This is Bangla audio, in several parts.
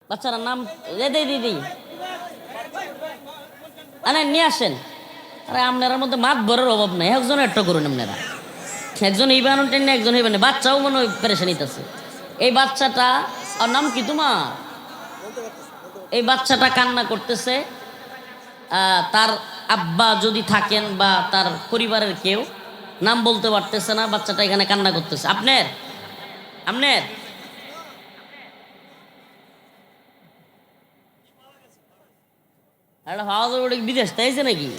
বাচ্চাটার নাম দিদি আরে নিয়ে আসেন। আরে আপনার মধ্যে মাত বরের অভাব নাই, একজন একটা করুন আপনারা, একজন এই বানান টেনে একজন এই বানান, বাচ্চাও মনে হয় পেরেশানিতে আছে। এই বাচ্চাটা, আর নাম কি তোমার? এই বাচ্চাটা কান্না করতেছে। তার আব্বা যদি থাকেন বা তার পরিবারের কেউ, নাম বলতে পারতেছে না, বাচ্চাটা এখানে কান্না করতেছে। আপনার আপনার একটা হাওয়া তো বিদেশ তাইছে নাকি?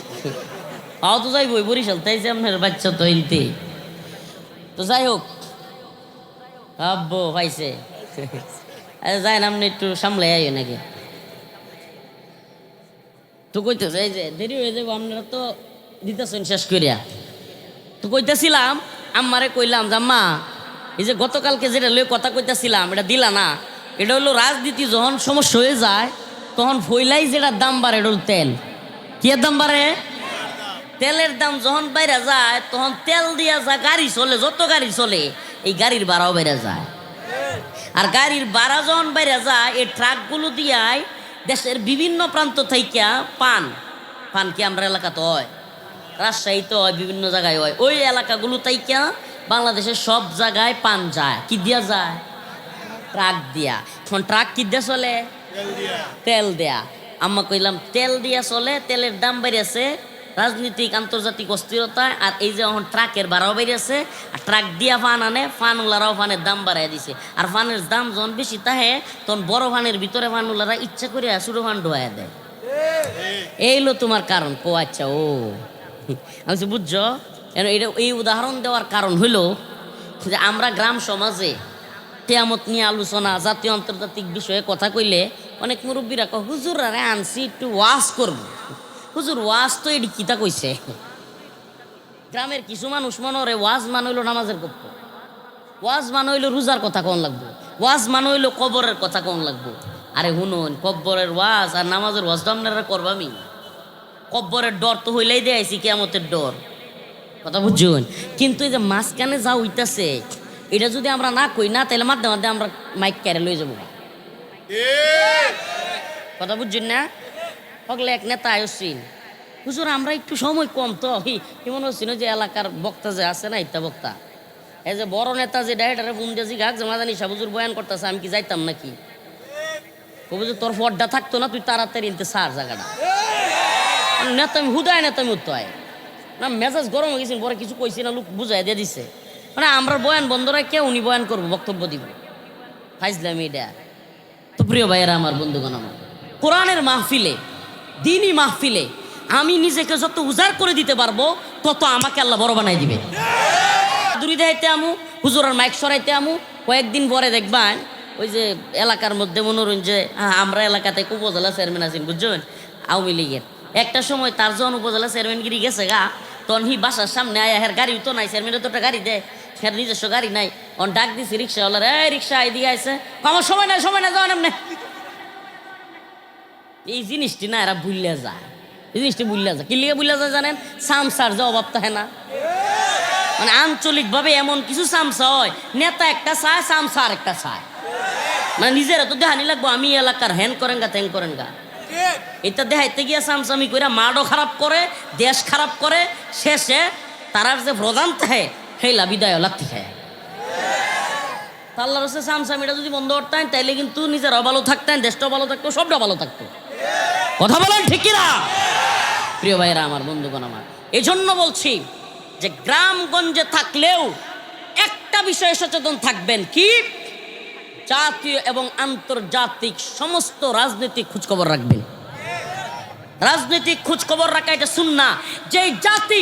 হাওয়া তো যাইব বরিশাল তাইছে, আপনার বাচ্চা তো এনতে। তো যাই হোক, আব্বু পাইছে। যাই না, আপনি একটু সামলে আই নাকি তো কইতেছে, এই যে দেরি হয়ে যাবো, আপনারা তো দিতেছেন শেষ করিয়া। তো কইতেছিলাম, আম্মারে কইলাম যে আম্মা, এই যে গতকালকে যেটা লয়ে কথা কইতেছিলাম এটা দিলা না। এটা হলো রাজনীতি, যখন সমস্যা হয়ে যায় তখন ফইলাই যেটা দাম বাড়ে, এটা হলো তেল। কি দাম বাড়ে? তেলের দাম যখন বাইরে যায় তখন তেল দিয়া যা গাড়ি চলে, যত গাড়ি চলে এই গাড়ির ভাড়াও বেড়ে যায়। আর গাড়ির ভাড়া যখন বাইরে যায়, এই ট্রাকগুলো দিয়াই দেশের বিভিন্ন প্রান্ত থেকে পান কি আমরা এলাকাতে হয়, রাজশাহীতে হয়, বিভিন্ন জায়গায় হয়, ওই এলাকাগুলো তাইকা বাংলাদেশের সব জায়গায় পান যায়। কি দিয়া যায়? ট্রাক দিয়া। এখন ট্রাক কি দিয়া চলে? তেল দেয়া। আম্মা কইলাম তেল দিয়া চলে, তেলের দাম বেড়েছে, রাজনীতিক আন্তর্জাতিক অস্থিরতায়। আর এই যে এখন ট্রাকের ভাড়াও বেড়েছে, আর ট্রাক দিয়া ফান আনে, ফানওয়ালারাও ফানের দাম বাড়াই দিছে। আর ফানের দাম যখন বেশি তাহে তখন বড় ফানের ভিতরে ফানওয়ালারা ইচ্ছা করে ছোটো ফান ঢোয়া দেয়। এই হলো তোমার কারণ। ও আচ্ছা, ও আমি বুঝছো। এটা এই উদাহরণ দেওয়ার কারণ হলো যে আমরা গ্রাম সমাজে কিয়ামত নিয়ে আলোচনা, জাতীয় আন্তর্জাতিক বিষয়ে কথা কইলে অনেক মুরব্বীরা কয়, হুজুর আরে আনছি একটু ওয়াজ করবো। হুজুর ওয়াজ তো এটি কিতা কইছে। গ্রামের কিছু মানুষ মনে করে ওয়াজ মান হইলো নামাজের গপ্প, ওয়াজ মান হইলো রোজার কথা কোন লাগবো, ওয়াজ মান হইলো কবরের কথা কোন লাগবো। আরে শুনুন, কব্বরের ওয়াজ আর নামাজের ওয়াজ তো আপনারা করবামি। কব্বরের ডর তো হইলেই দেয়াইছি, কিয়ামতের ডর, কথা বুঝছেন। কিন্তু এই যে মাঝখানে যা হইতাছে এটা যদি আমরা না কই না, তাহলে মাধ্যমে মাধ্যমে আমরা মাইক ক্যারে লয়ে যাবো, কথা বুঝছেন না। হগলে এক নেতা আয়সিন, হুজুর আমরা একটু সময় কম তো এমন হচ্ছিল যে এলাকার বক্তা যে আছে না, ইত্যা বক্তা, এই যে বড় নেতা যে ডাইরেক্টরে ফোন দিয়ে গাছ জমা জানি সাবুজুর বয়ান করতেছে, আমি কি যাইতাম নাকি? বুঝু তোর ফড্ডা থাকতো না, তুই তাড়াতাড়ি নিতে সার জায়গাটা। নেতা আমি হুদায় নেতা আমি উত্তয় না, মেজাজ গরম হয়ে গেছিল, পরে কিছু কইছি না, লোক বুঝাই দিয়ে দিছে। মানে আমরা বয়ান বন্ধ রাখে উনি বয়ান করবো, বক্তব্য দিব, ফাইজলাম এটা। তো প্রিয় ভাইয়েরা আমার, বন্ধুগণ আমার, কোরআনের মাহফিলে, দিনই মাহফিলে আমি নিজেকে যত উজাড় করে দিতে পারবো তত আমাকে আল্লাহ বড় বানাই দিবে। দূরি দেখাইতে আমু, হুজুরের মাইক সরাইতে আমু, কয়েকদিন পরে দেখবেন ওই যে এলাকার মধ্যে মনোরঞ্জন, আমরা এলাকাতে উপজেলা চেয়ারম্যান আছেন বুঝছেন, আওয়ামী লীগের। একটা সময় তার যখন উপজেলা চেয়ারম্যানগিরি গেছে গা, তখন হি বাসার সামনে আয়া, হের গাড়ি তো নাই, চেয়ারম্যানের তো একটা গাড়ি দেয়, হের নিজস্ব গাড়ি নাই। অন ডাক দিছি রিক্সাওয়ালার, এই রিক্সা এদিকে আইসে, আমার সময় নাই, সময় নাই, যাওয়ান এমনি। এই জিনিসটি না এরা ভুললে যায়, এই জিনিসটি ভুললে যায়। কি লিগে ভুললে যায় জানেন? সামসার যে অভাব থাকে না, মানে আঞ্চলিকভাবে এমন কিছু সামসা হয়, নেতা একটা চায়, সামসা আর একটা চায়, মানে নিজেরা তো দেহানি লাগবো আমি এলাকার হ্যান করেন গা ত্যাং করেন গা। এটা দেখাইতে গিয়া সামসামি করে মাডও খারাপ করে, দেশ খারাপ করে, শেষে তারার যে প্রধান থাকে হেলা বিদায় লাথি খায়। আল্লাহর হচ্ছে সামসামিটা যদি বন্ধ করতেন তাইলে কিন্তু নিজেরাও ভালো থাকতেন, দেশটাও ভালো থাকতো, সবটা ভালো থাকতো। কথা বলেন ঠিক কিনা? প্রিয় ভাইরা আমার, বন্ধুগণ আমার, এই জন্য বলছি যে গ্রামগঞ্জে থাকলেও একটা বিষয়ে সচেতন থাকবেন, কি? জাতীয় এবং আন্তর্জাতিক সমস্ত রাজনৈতিক খোঁজখবর রাখবেন। রাজনৈতিক খোঁজখবর রাখা এটা সুন্নাহ। যেই জাতি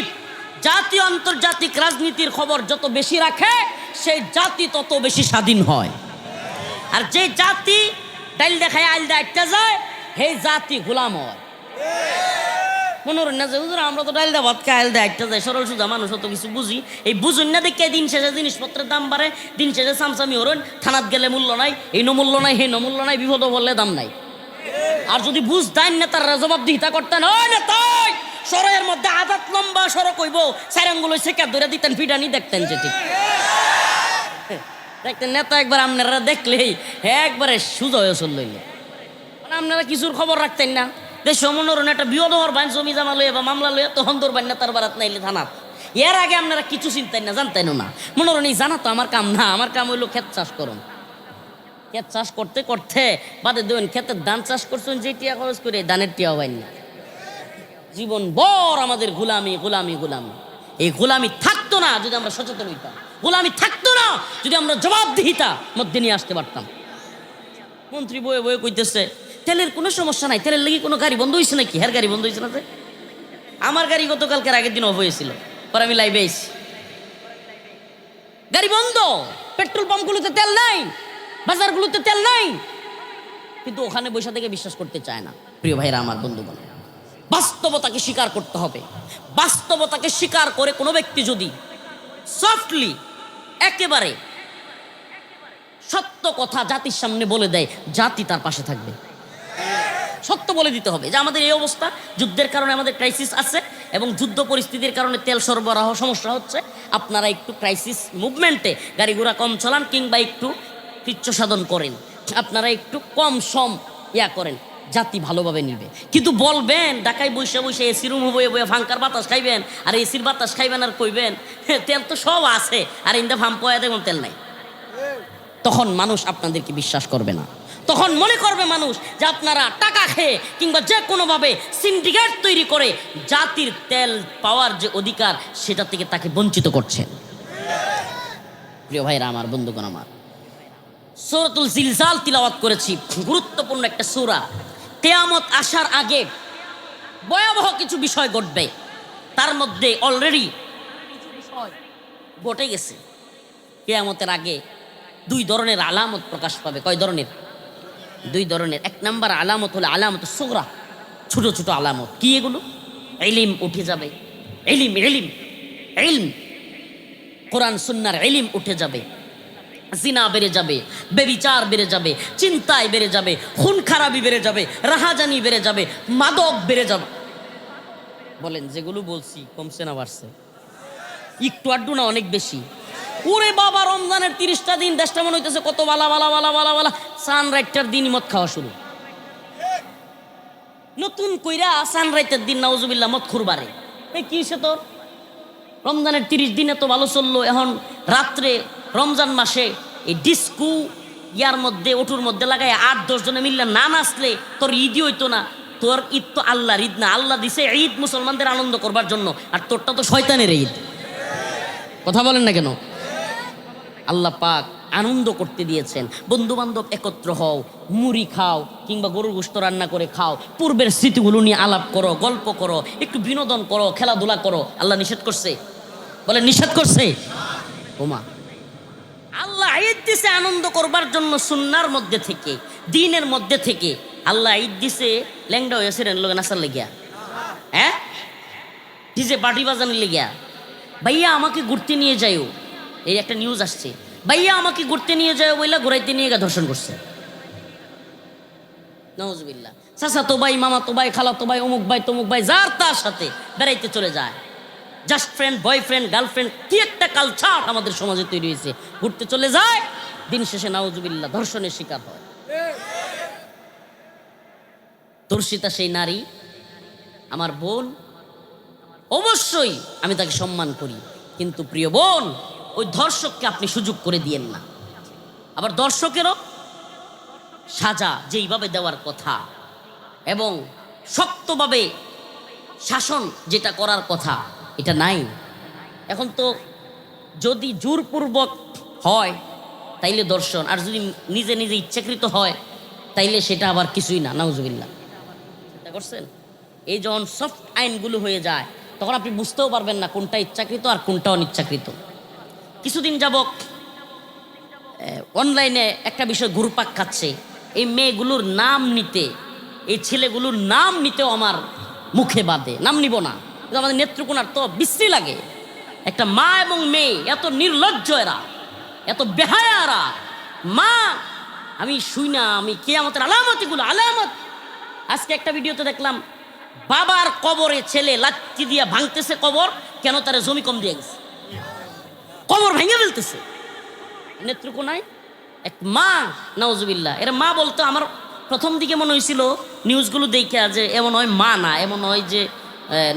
জাতীয় আন্তর্জাতিক রাজনীতির খবর যত বেশি রাখে সেই জাতি তত বেশি স্বাধীন হয়। আর যে জাতি ডাইল দেখায় আইল দেখতে যায় সেই জাতি গোলাম হয়। মনোরঞ্জন না যে হুজুর আমরা তো ডাইল দা ভাত খাই, আইল দেখতে যাই, সরল সোজা মানুষ অত কিছু বুঝি, এই বুঝুন না দেখে দিন শেষে জিনিসপত্রের দাম বাড়ে, দিন শেষে সামসামি হরণ, থানাত গেলে মূল্য নাই, এই নমূল্য নাই, সেই নমূল্য নাই, বিপদ বললে দাম নাই। আর যদি বুঝ দেন নেতারা জবাবদিহিতা করতেন, ওই নেতাই সরের মধ্যে আদাত লম্বা সড়ক হইব, সাইরাঙ্গুলো শেখা ধরে দিতেন, ফিডানি দেখতেন, যে ঠিক দেখতেন নেতা একবার আপনারা দেখলেই একবারে সুজা হয়ে চল লইলে। আপনারা কিছুর খবর রাখতেন না, দেশ মনোরণ একটা বিপদ হওয়ার বাইন জমি জামা লইয়া বা মামলা লইয়া তখন ধরবেন না তার বারাত নাইলে থানাত। এর আগে আপনারা কিছু চিন্তাই না, জানতেন না। মনোরণ এই জানা তো আমার কাম না, আমার কাম হইলো ক্ষেত চাষ করুন। ক্ষেত চাষ করতে করতে বাদে দেবেন ক্ষেতের ধান চাষ করছেন, যে টিয়া খরচ করে ধানের টিয়া হবেন না। জীবন বর আমাদের গোলামি গোলামি গোলামি। এই গোলামি থাকতো না যদি আমরা সচেতন হইতাম, গোলামি থাকতো না যদি আমরা জবাবদিহিতা মধ্যে নিয়ে আসতে পারতাম। মন্ত্রী বয়ে বয়ে কইতেছে তেলের কোনো সমস্যা নাই, তেলের লেগে কোনো গাড়ি বন্ধ হয়েছে নাকি? হ্যার গাড়ি বন্ধ হয়েছে না? আমার গাড়ি গতকালকের আগের দিন অফ হয়েছিল, পরে আমি লাইভে এসেছি, গাড়ি বন্ধ। পেট্রোল পাম্পগুলোতে তেল নাই, বাজারগুলোতে তেল নাই, কিন্তু ওখানে বৈশা থেকে বিশ্বাস করতে চায় না। প্রিয় ভাইরা আমার, বন্ধুগণ, বাস্তবতাকে স্বীকার করতে হবে। বাস্তবতাকে স্বীকার করে কোনো ব্যক্তি যদি সফটলি একেবারে সত্য কথা জাতির সামনে বলে দেয়, জাতি তার পাশে থাকবে। সত্য বলে দিতে হবে যে আমাদের এই অবস্থা, যুদ্ধের কারণে আমাদের ক্রাইসিস আছে এবং যুদ্ধ পরিস্থিতির কারণে তেল সরবরাহ সমস্যা হচ্ছে। আপনারা একটু ক্রাইসিস মুভমেন্টে গাড়ি ঘোড়া কম চালান কিংবা একটু কৃচ্ছ সাধন করেন, আপনারা একটু কম সম করেন, জাতি ভালোভাবে নিবে। কিন্তু বলবেন ঢাকায় বসে বসে এসি রুম বয়ে বয়ে ফাঙ্কার বাতাস খাইবেন, আর এসির বাতাস খাইবেন আর কইবেন তেল তো সব আছে, আর ইন্দা ফাম পয়া দেখুন তেল নাই। তখন মানুষ আপনাদেরকে বিশ্বাস করবে না। তখন মনে করবে মানুষ যে আপনারা টাকা খেয়ে কিংবা যে কোনোভাবে সিন্ডিকেট তৈরি করে জাতির তেল পাওয়ার যে অধিকার সেটা থেকে তাকে বঞ্চিত করছেন। প্রিয় ভাইরা আমার, বন্ধুগণ আমার, সূরাতুল জিলজাল তিলাওয়াত করেছি, গুরুত্বপূর্ণ একটা সূরা। কিয়ামত আসার আগে ভয়াবহ কিছু বিষয় ঘটবে, তার মধ্যে অলরেডি কিছু বিষয় ঘটে গেছে। কিয়ামতের আগে দুই ধরনের আলামত প্রকাশ পাবে। কয় ধরনের? দুই ধরনের। এক নাম্বার আলামত হলো আলামত সুগরা, ছোট ছোট আলামত। কি এগুলো? ইলম উঠে যাবে, ইলম ইলম ইলম, কোরআন সুন্নাহর ইলম উঠে যাবে, জিনা বেড়ে যাবে, বেবিচার বেড়ে যাবে, চিন্তায় বেড়ে যাবে, খুন খারাপি বেড়ে যাবে, রাহাজানি বেড়ে যাবে, মাদক বেড়ে যাবে। বলেন যেগুলো বলছি কমছে না বাড়ছে? একটু আড্ডু না অনেক বেশি? ওরে বাবা, রমজানের 30টা দিন দেশটা মনে হইতেছে কত বালা বালা বালা বালা বালা। সানরাইটার দিন মদ খাওয়া শুরু, নতুন কইরা সানরাইটার দিন নাউজুবিল্লাহ মদ খুরবারে। এই কি সে তোর রমজানের 30 দিনে তো ভালো চললো, এখন রাত্রে রমজান মাসে এই ডিস্কু ইয়ার মধ্যে ওটুর মধ্যে লাগায় 8-10 জনে মিললে না নাচলে তোর ঈদই হইতো না। তোর ঈদ তো আল্লাহর ঈদ না, আল্লাহ দিছে ঈদ মুসলমানদের আনন্দ করবার জন্য, আর তোরটা তো শয়তানের ঈদ। কথা বলেন না কেন? আল্লাহ পাক আনন্দ করতে দিয়েছেন। বন্ধু বান্ধব একত্র হও, মুড়ি খাও কিংবা গরুর গোশত রান্না করে খাও, পূর্বের স্মৃতিগুলো নিয়ে আলাপ করো, গল্প করো, একটু বিনোদন করো, খেলাধুলা করো। আল্লাহ নিষেধ করছে? বলে নিষেধ করছে? ওমা, আল্লাহ ঈদ দিছে আনন্দ করবার জন্য, সুন্নার মধ্যে থেকে, দিনের মধ্যে থেকে। আল্লাহ ঈদ দিছে ল্যাংডা হয়েছিলেন লোক নাচার লেগিয়া, হ্যাঁ, ডিজে পার্টি বাজানোর লেগিয়া। ভাইয়া আমাকে ঘুরতে নিয়ে যাইও, এই একটা নিউজ আসছে, ভাইয়া আমাকে ঘুরতে নিয়ে যাও বইলা ঘুরাইতে নিয়ে গিয়ে ধর্ষণ করছে। নাউজুবিল্লাহ। চাচা তো ভাই, মামা তো ভাই, খালা তো ভাই, অমুক ভাই তমুক ভাই, যার তার সাথে বেড়াইতে চলে যায়। জাস্ট ফ্রেন্ড, বয়ফ্রেন্ড, গার্লফ্রেন্ড, কি একটা কালচার আমাদের সমাজে তৈরি হয়েছে। ঘুরতে চলে যায়, দিন শেষে নাউজুবিল্লাহ ধর্ষণের শিকার হয়। ধর্ষিতা সেই নারী আমার বোন, অবশ্যই আমি তাকে সম্মান করি, কিন্তু প্রিয় বোন, ওই ধর্ষককে আপনি সুযোগ করে দিয়েন না। আবার দর্শকেরও সাজা যেইভাবে দেওয়ার কথা এবং শক্তভাবে শাসন যেটা করার কথা, এটা নাই। এখন তো যদি জোরপূর্বক হয় তাইলে দর্শন, আর যদি নিজে নিজে ইচ্ছাকৃত হয় তাইলে সেটা আবার কিছুই না। নাউজুবিল্লাহ। চিন্তা করছেন? এই যখন সফট আইনগুলো হয়ে যায় তখন আপনি বুঝতেও পারবেন না কোনটা ইচ্ছাকৃত আর কোনটা অনিচ্ছাকৃত। কিছুদিন যাবত অনলাইনে একটা বিষয় ঘুরপাক খাচ্ছে, এই মেয়েগুলোর নাম নিতে, এই ছেলেগুলোর নাম নিতেও আমার মুখে বাদে, নাম নিব না, কিন্তু আমাদের নেত্রকোনার তো বিশ্রী লাগে। একটা মা এবং মেয়ে এত নির্লজ্জ, এরা এত বেহায়ারা। মা, আমি শুই না, আমি কিয়ামতের আলামত, এগুলো আলামত। আজকে একটা ভিডিওতে দেখলাম বাবার কবরে ছেলে লাঠি দিয়া ভাঙতেছে কবর, কেন? তারা জমি কম দিয়ে গেছে, কবর ভেঙে ফেলতেছে। নেত্রকোনায় এক মা, নাউজুবিল্লাহ, এর মা বলতো আমার প্রথম দিকে মনে হয়েছিল নিউজগুলো দেখে যে এমন হয় মা না, এমন হয় যে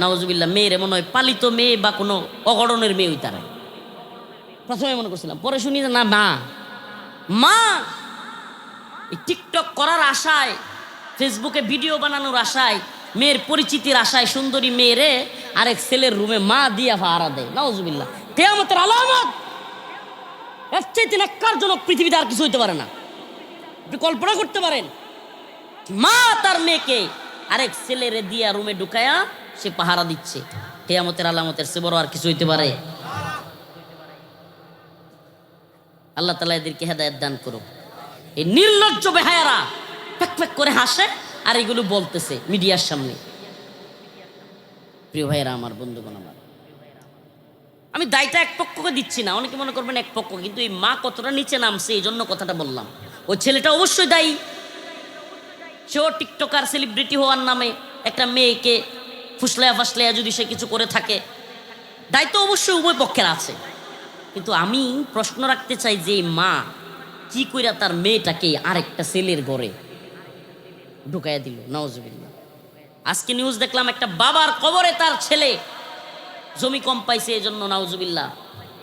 নাউজুবিল্লাহ মেয়ের, এমন হয় পালিত মেয়ে বা কোনো অগড়নের মেয়ে ওই তারা। প্রথমে মনে করছিলাম, পরে শুনি যে না, মা মা এই টিকটক করার আশায়, ফেসবুকে ভিডিও বানানোর আশায়, মেয়ের পরিচিতির আশায় সুন্দরী মেয়েরে আরেক ছেলের রুমে মা দিয়া ভাড়া দেয়। নাউজুবিল্লাহ, কিয়ামতের আলামত। এর চাইতে ন্যাক্কারজনক পৃথিবীতে আর কিছু হইতে পারে না। আপনি কল্পনা করতে পারেন, মা তার মেয়েকে আরেক ছেলেরে দিয়া রুমে ঢুকায়া সে পাহারা দিচ্ছে। কিয়ামতের আলামতের সে বড় আর কিছু হইতে পারে? আল্লাহ তাআলা এদেরকে হেদায়েত দান করুক। এই নির্লজ্জ বেহায়ারা ফেক ফেক করে হাসে আর এগুলো বলতেছে মিডিয়ার সামনে। প্রিয় ভাইয়েরা আমার, বন্ধুগণ আমার, আমি দায়টা এক পক্ষকে দিচ্ছি না, অনেকে মনে করবেন এক পক্ষ, কিন্তু এই মা কতটা নিচে নামছে এই জন্য কথাটা বললাম। ওই ছেলেটা অবশ্যই দায়ী। সেও টিকটকার সেলিব্রিটি হওয়ার নামে একটা মেয়েকে ফুসলায়া ফাসলায়া যদি সে কিছু করে থাকে, দায়িত্ব অবশ্যই উভয় পক্ষের আছে। কিন্তু আমি প্রশ্ন রাখতে চাই যে মা কি কইরা তার মেয়েটাকে আরেকটা ছেলের ঘরে ঢুকাইয়া দিল। নাউজুবিল্লাহ। আজকে নিউজ দেখলাম একটা বাবার কবরে তার ছেলে জমি কম পাইছে এই জন্য নাউজুবিল্লাহ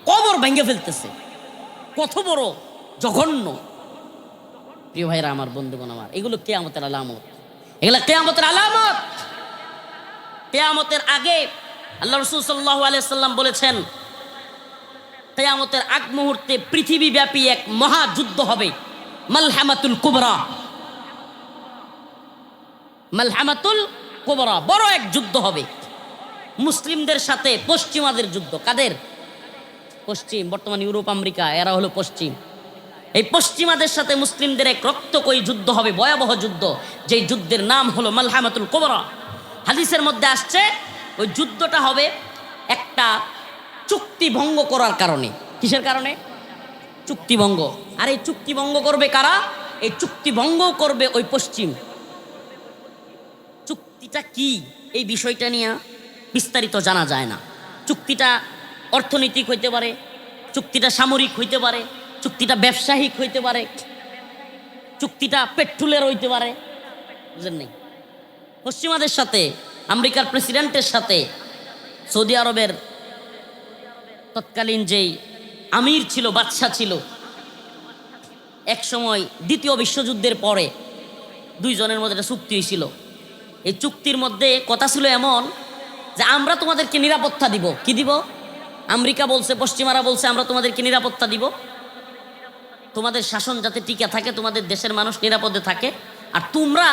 কবর ভেঙে ফেলতেছে। কত বড় জঘন্য! প্রিয় ভাইরা আমার, বন্ধুগণ আমার, এগুলো কিয়ামতের আলামত। এগুলো কিয়ামতের আলামত। কিয়ামতের আগে আল্লাহ রাসূল সাল্লাল্লাহু আলাইহি সাল্লাম বলেছেন, কিয়ামতের আগ মুহূর্তে পৃথিবীব্যাপী এক মহাযুদ্ধ হবে, মালহামাতুল কুবরা। মালহামাতুল কুবরা, বড় এক যুদ্ধ হবে মুসলিমদের সাথে পশ্চিমাদের যুদ্ধ। কাদের? পশ্চিম, বর্তমান ইউরোপ আমেরিকা, এরা হলো পশ্চিম। এই পশ্চিমাদের সাথে মুসলিমদের এক রক্তকয়ী যুদ্ধ হবে, ভয়াবহ যুদ্ধ, যেই যুদ্ধের নাম হলো মালহামাতুল কুবরা। হাদিসের মধ্যে আসছে ওই যুদ্ধটা হবে একটা চুক্তি ভঙ্গ করার কারণে। কিসের কারণে? চুক্তি ভঙ্গ। আর এই চুক্তি ভঙ্গ করবে কারা? এই চুক্তি ভঙ্গ করবে ওই পশ্চিম। চুক্তিটা কি এই বিষয়টা নিয়ে বিস্তারিত জানা যায় না। চুক্তিটা অর্থনৈতিক হইতে পারে, চুক্তিটা সামরিক হইতে পারে, চুক্তিটা ব্যবসায়িক হইতে পারে, চুক্তিটা পেট্রোলের হইতে পারে, বুঝলেন নাই? পশ্চিমাদের সাথে, আমেরিকার প্রেসিডেন্টের সাথে সৌদি আরবের তৎকালীন যেই আমির ছিল, বাদশা ছিল, এক সময় দ্বিতীয় বিশ্বযুদ্ধের পরে দুইজনের মধ্যে একটা চুক্তি হয়েছিল। এই চুক্তির মধ্যে কথা ছিল এমন যে আমরা তোমাদেরকে নিরাপত্তা দিব। কি দিব? আমেরিকা বলছে, পশ্চিমারা বলছে আমরা তোমাদেরকে নিরাপত্তা দিব, তোমাদের শাসন যাতে টিকে থাকে, তোমাদের দেশের মানুষ নিরাপদে থাকে, আর তোমরা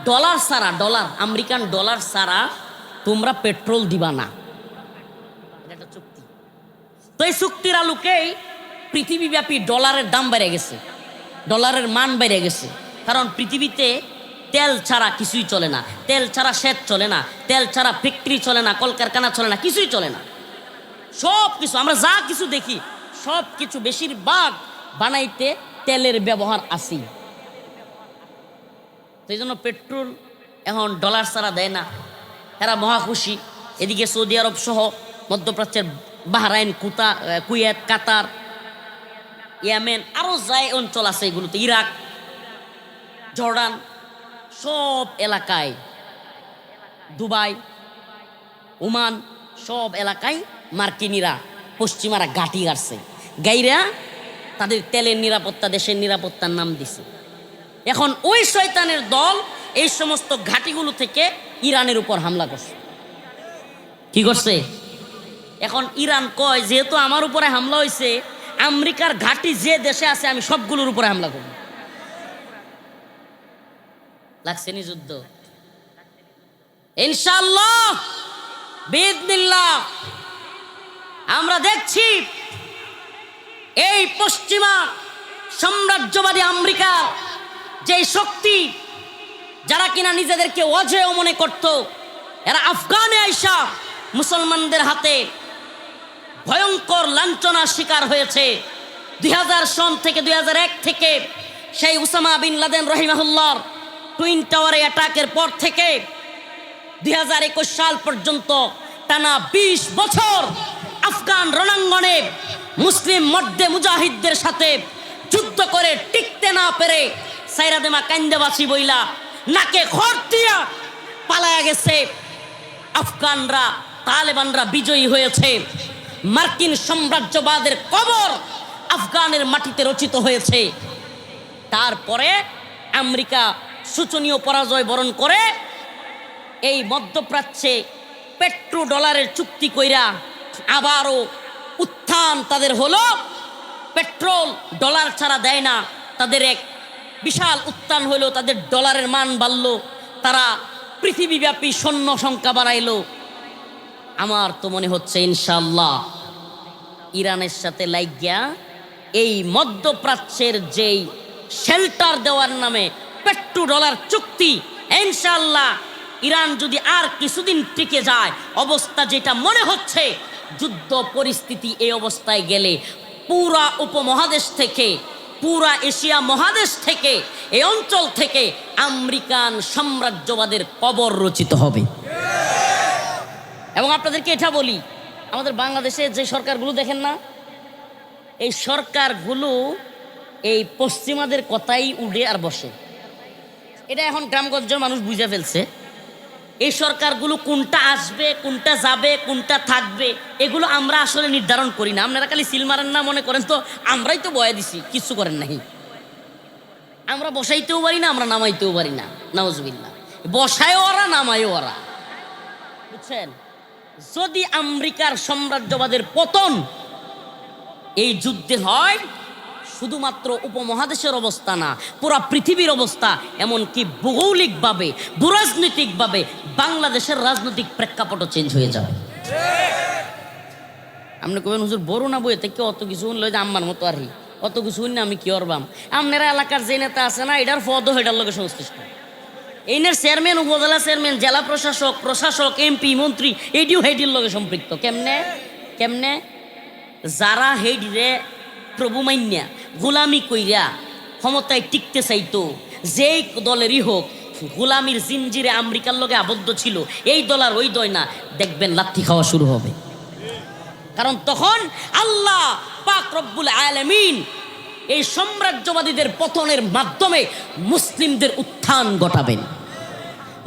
ডলার ছাড়া, ডলার, আমেরিকান ডলার ছাড়া তোমরা পেট্রোল দিবা না। এটা একটা চুক্তি। তো এই চুক্তির আলোকেই পৃথিবীব্যাপী ডলারের দাম বেড়ে গেছে, ডলারের মান বেড়ে গেছে। কারণ পৃথিবীতে তেল ছাড়া কিছুই চলে না, তেল ছাড়া সেচ চলে না, তেল ছাড়া ফ্যাক্টরি চলে না, কলকারখানা চলে না, কিছুই চলে না। সব কিছু আমরা যা কিছু দেখি, সব কিছু বেশিরভাগ বানাইতে তেলের ব্যবহার আছে। সেই জন্য পেট্রোল এখন ডলার ছাড়া দেয় না, এরা মহা খুশি। এদিকে সৌদি আরব সহ মধ্যপ্রাচ্যের বাহরাইন, কুয়েত, কাতার, ইয়েমেন, আরও যায় অঞ্চল আছে এগুলোতে, ইরাক, জর্ডান, সব এলাকায়, দুবাই, ওমান, সব এলাকায় মার্কিনীরা, পশ্চিমারা ঘাঁটি গাড়ছে, গাইরা তাদের তেলের নিরাপত্তা, দেশের নিরাপত্তার নাম দিছে। এখন ওই শয়তানের দল এই সমস্ত ঘাঁটিগুলো থেকে ইরানের উপর হামলা করছে। কি করছে? এখন ইরান কয় যেহেতু আমার উপরে হামলা হয়েছে, আমেরিকার ঘাঁটি যে দেশে আছে আমি সবগুলোর উপরে হামলা করব। লাগছে নি যুদ্ধ? ইনশাআল্লাহ, বিইذনিল্লাহ। আমরা দেখছি এই পশ্চিমা সাম্রাজ্যবাদী আমেরিকার যে শক্তি, যারা কিনা নিজেদেরকে অজেয় মনে করত, এরা আফগানে আইসা মুসলমানদের হাতে ভয়ঙ্কর লাঞ্ছনার শিকার হয়েছে। 2000 সন থেকে 2001 থেকে সেই উসামা বিন লাদেন রহিমাহুল্লাহর টুইন টাওয়ারে অ্যাটাকের পর থেকে 2021 সাল পর্যন্ত টানা 20 বছর আফগান রণাঙ্গনে মুসলিম মর্দে মুজাহিদদের সাথে যুদ্ধ করে টিকতে না পেরে সাইরা দেমা কান্দেবাসী বইলা নাকে খড় দিয়া পালায়া গেছে। আফগানরা, তালেবানরা বিজয়ী হয়েছে। মার্কিন সাম্রাজ্যবাদের কবর আফগানের মাটিতে রচিত হয়েছে। তারপরে আমেরিকা শোচনীয় পরাজয় বরণ করে এই মধ্যপ্রাচ্যে পেট্রো ডলারের চুক্তি কইরা আবারও উত্থান তাদের হলো। পেট্রোল ডলার ছাড়া দেয় না, তাদের এক বিশাল উত্থান হলো, তাদের ডলারের মান বাড়ল, তারা পৃথিবীব্যাপী সৈন্য সংখ্যা বাড়াইল। আমার তো মনে হচ্ছে ইনশাআল্লাহ ইরানের সাথে লাগিয়া এই মধ্যপ্রাচ্যের যেই শেল্টার দেওয়ার নামে পেট্রো ডলার চুক্তি, ইনশাআল্লাহ ইরান যদি আর কিছুদিন টিকে যায়, অবস্থা যেটা মনে হচ্ছে যুদ্ধ পরিস্থিতি, এই অবস্থায় গেলে পুরা উপমহাদেশ থেকে, পুরা এশিয়া মহাদেশ থেকে, এই অঞ্চল থেকে আমেরিকান সাম্রাজ্যবাদের কবর রচিত হবে। এবং আপনাদেরকে এটা বলি, আমাদের বাংলাদেশে যে সরকারগুলো দেখেন না, এই সরকারগুলো এই পশ্চিমাদের কথাই উড়ে আর বসে। এটা এখন গ্রামগঞ্জের মানুষ বুঝে ফেলছে। এই সরকারগুলো কোনটা আসবে, কোনটা যাবে, কোনটা থাকবে, এগুলো আমরা আসলে নির্ধারণ করি না। আপনারা খালি সিল মারেন না মনে করেন তো আমরাই তো বয়া দিছি, কিচ্ছু করেন নাই। আমরা বসাইতেও পারি না, আমরা নামাইতেও পারি না। নাউজুবিল্লাহ, বসায় ওরা, নামায় ওরা, বুঝছেন। যদি আমেরিকার সাম্রাজ্যবাদের পতন এই যুদ্ধে হয়, শুধুমাত্র উপমহাদেশের অবস্থা না, পুরা পৃথিবীর অবস্থা, এমনকি ভৌগোলিকভাবে, ভূরাজনৈতিকভাবে বাংলাদেশের রাজনৈতিক প্রেক্ষাপটও চেঞ্জ হয়ে যাবে। আপনি কবেন হুজুর বড় না বইয়ে থেকে অত কিছু শুনলো যে আম্মার মতো আর অত কিছু শুন না, আমি কি করবাম। আপনারা এলাকার যে নেতা আছে না, এটার পদও এটার লোকের সংশ্লিষ্ট। এইনের চেয়ারম্যান, উপজেলা চেয়ারম্যান, জেলা প্রশাসক, প্রশাসক, এমপি, মন্ত্রী, এইটিও হেডির লোকের সম্পৃক্ত। কেমনে কেমনে যারা হেডিরে প্রভু মাইন্যা গোলামি কইরা ক্ষমতায় টিকতে চাইতো, যেই দলেরই হোক, গোলামির জিনজিরে আমেরিকার লগে আবদ্ধ ছিল, এই দল আর ওই দয় না, দেখবেন লাথি খাওয়া শুরু হবে। কারণ তখন আল্লাহ পাক রব্বুল আলামিন এই সাম্রাজ্যবাদীদের পতনের মাধ্যমে মুসলিমদের উত্থান ঘটাবেন,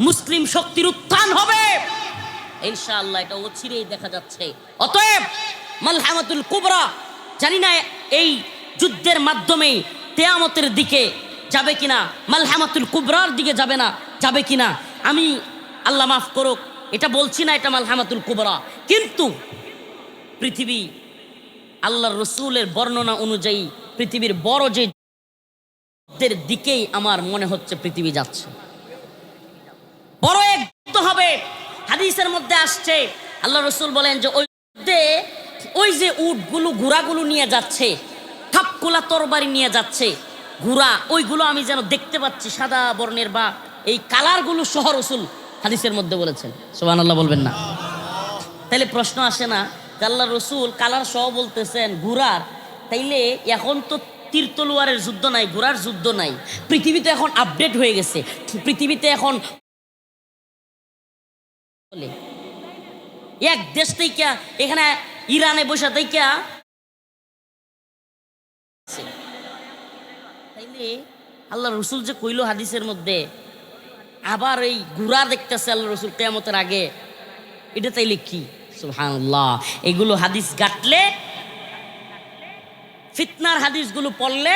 মুসলিম শক্তির উত্থান হবে ইনশাআল্লাহ। এটা অচিরেই দেখা যাচ্ছে। অতএব মালহামাতুল কুবরা, জানি না এই যুদ্ধের মাধ্যমে কিয়ামতের দিকে যাবে কিনা, মালহামাতুল কুবরার দিকে যাবে না, যাবে কিনা আমি, আল্লাহ মাফ করুক, এটা বলছি না এটা মালহামাতুল কুবরা, কিন্তু পৃথিবী আল্লাহর রসুলের বর্ণনা অনুযায়ী পৃথিবীর বড় যে যুদ্ধের দিকেই আমার মনে হচ্ছে পৃথিবী যাচ্ছে। বড় এক যুদ্ধ হবে। হাদিসের মধ্যে আসছে, আল্লাহ রসুল বলেন যে ওই যুদ্ধে ওই যে উটগুলো, ঘোড়াগুলো নিয়ে যাচ্ছে, থাপকুলা তরবারি নিয়ে যাচ্ছে ঘোড়া, ওইগুলো আমি যেন দেখতে পাচ্ছি সাদা বর্ণের, বা এই কালারগুলো সহ রসুল হাদিসের মধ্যে বলেছেন। সুবহানাল্লাহ বলবেন না? তাইলে প্রশ্ন আসে না, আল্লাহ রসুল কালার সহ বলতেছেন ঘোড়ার, তাইলে এখন তো তীর তলোয়ারের যুদ্ধ নাই, ঘোড়ার যুদ্ধ নাই। পৃথিবীতে এখন আপডেট হয়ে গেছে। পৃথিবীতে এখন এক দেশ থেকে এখানে ইরানে বসে থেকে, তাইলে আল্লাহ রসুল যে কইল হাদিসের মধ্যে, আবার এই ঘোড়া দেখতেছে আল্লাহ রসুল কিয়ামতের আগে, এটা তাইলে কি? সুবহানাল্লাহ। এগুলো হাদিস গাটলে, ফিতনার হাদিসগুলো পড়লে,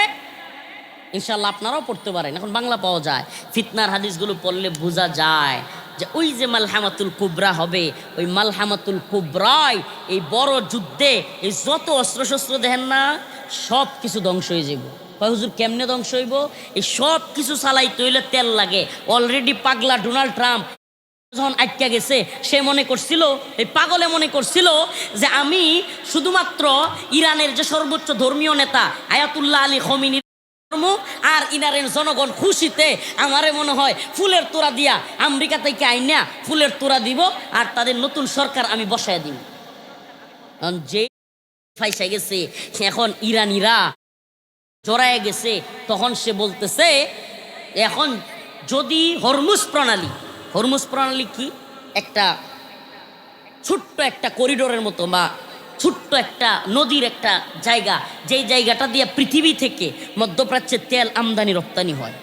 ইনশাআল্লাহ আপনারাও পড়তে পারেন, এখন বাংলা পাওয়া যায়। ফিতনার হাদিসগুলো পড়লে বোঝা যায় যে ওই যে মালহামাতুল কুবরা হবে, ওই মালহামাতুল কুবরায় এই বড় যুদ্ধে এই যত অস্ত্রশস্ত্র দেখেন না, সব কিছু ধ্বংস হয়ে যাব। হুজুর কেমনে ধ্বংস হইব? এই সব কিছু চালাইতে হইলে তেল লাগে। অলরেডি পাগলা ডোনাল্ড ট্রাম্প যখন আটকা গেছে, সে মনে করছিল, এই পাগলে মনে করছিল যে আমি শুধুমাত্র ইরানের যে সর্বোচ্চ ধর্মীয় নেতা আয়াতুল্লাহ আলী খমিনি আর ইনারের জনগণ খুশিতে আমারে মনে হয় ফুলের তোড়া দিয়া আমেরিকা থেকে আইনা ফুলের তোড়া দিব, আর তাদের নতুন সরকার আমি বসায় দিব। যে ফাইসা গেছে, এখন ইরানিরা জড়ায় গেছে, তখন সে বলতেছে এখন যদি হরমুজ প্রণালী কি, একটা ছোট্ট একটা করিডোরের মতো বা ছোট্ট একটা নদীর একটা জায়গা, যেই জায়গাটা দিয়ে পৃথিবী থেকে মধ্যপ্রাচ্যে তেল আমদানি রপ্তানি হয়,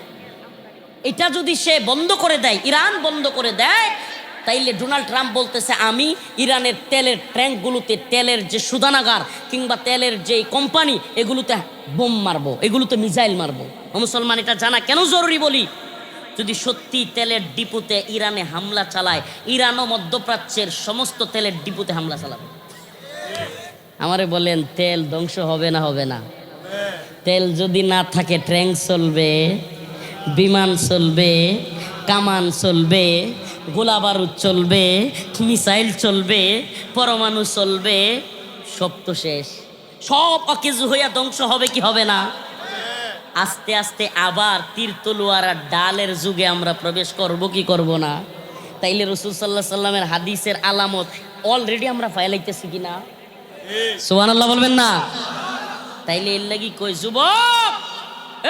এটা যদি সে বন্ধ করে দেয়, ইরান বন্ধ করে দেয়, তাইলে ডোনাল্ড ট্রাম্প বলতেছে আমি ইরানের তেলের ট্যাঙ্কগুলোতে, তেলের যে সুদানাগার কিংবা তেলের যে কোম্পানি, এগুলোতে বোম মারবো, এগুলোতে মিসাইল মারবো। মুসলমান, এটা জানা কেন জরুরি বলি? যদি সত্যি তেলের ডিপুতে ইরানে হামলা চালায়, ইরানও মধ্যপ্রাচ্যের সমস্ত তেলের ডিপুতে হামলা চালাবে। আমারে বলেন তেল ধ্বংস হবে না? হবে না। তেল যদি না থাকে ট্যাঙ্ক চলবে, বিমান চলবে, কামান চলবে, গোলা বারুদ চলবে, মিসাইল চলবে, পরমাণু চলবে, সব তো শেষ, সব অকেজু হইয়া ধ্বংস হবে কি হবে না? আস্তে আস্তে আবার তীর তলোয়ার আর ডালের যুগে আমরা প্রবেশ করব কি করব না? তাইলে রাসূল সাল্লাল্লাহু আলাইহি সাল্লামের হাদিসের আলামত অলরেডি আমরা ফাইলাইতেছি কিনা? সুবহানাল্লাহ বলবেন না? তাইলে এর লাগি কই, যুবক,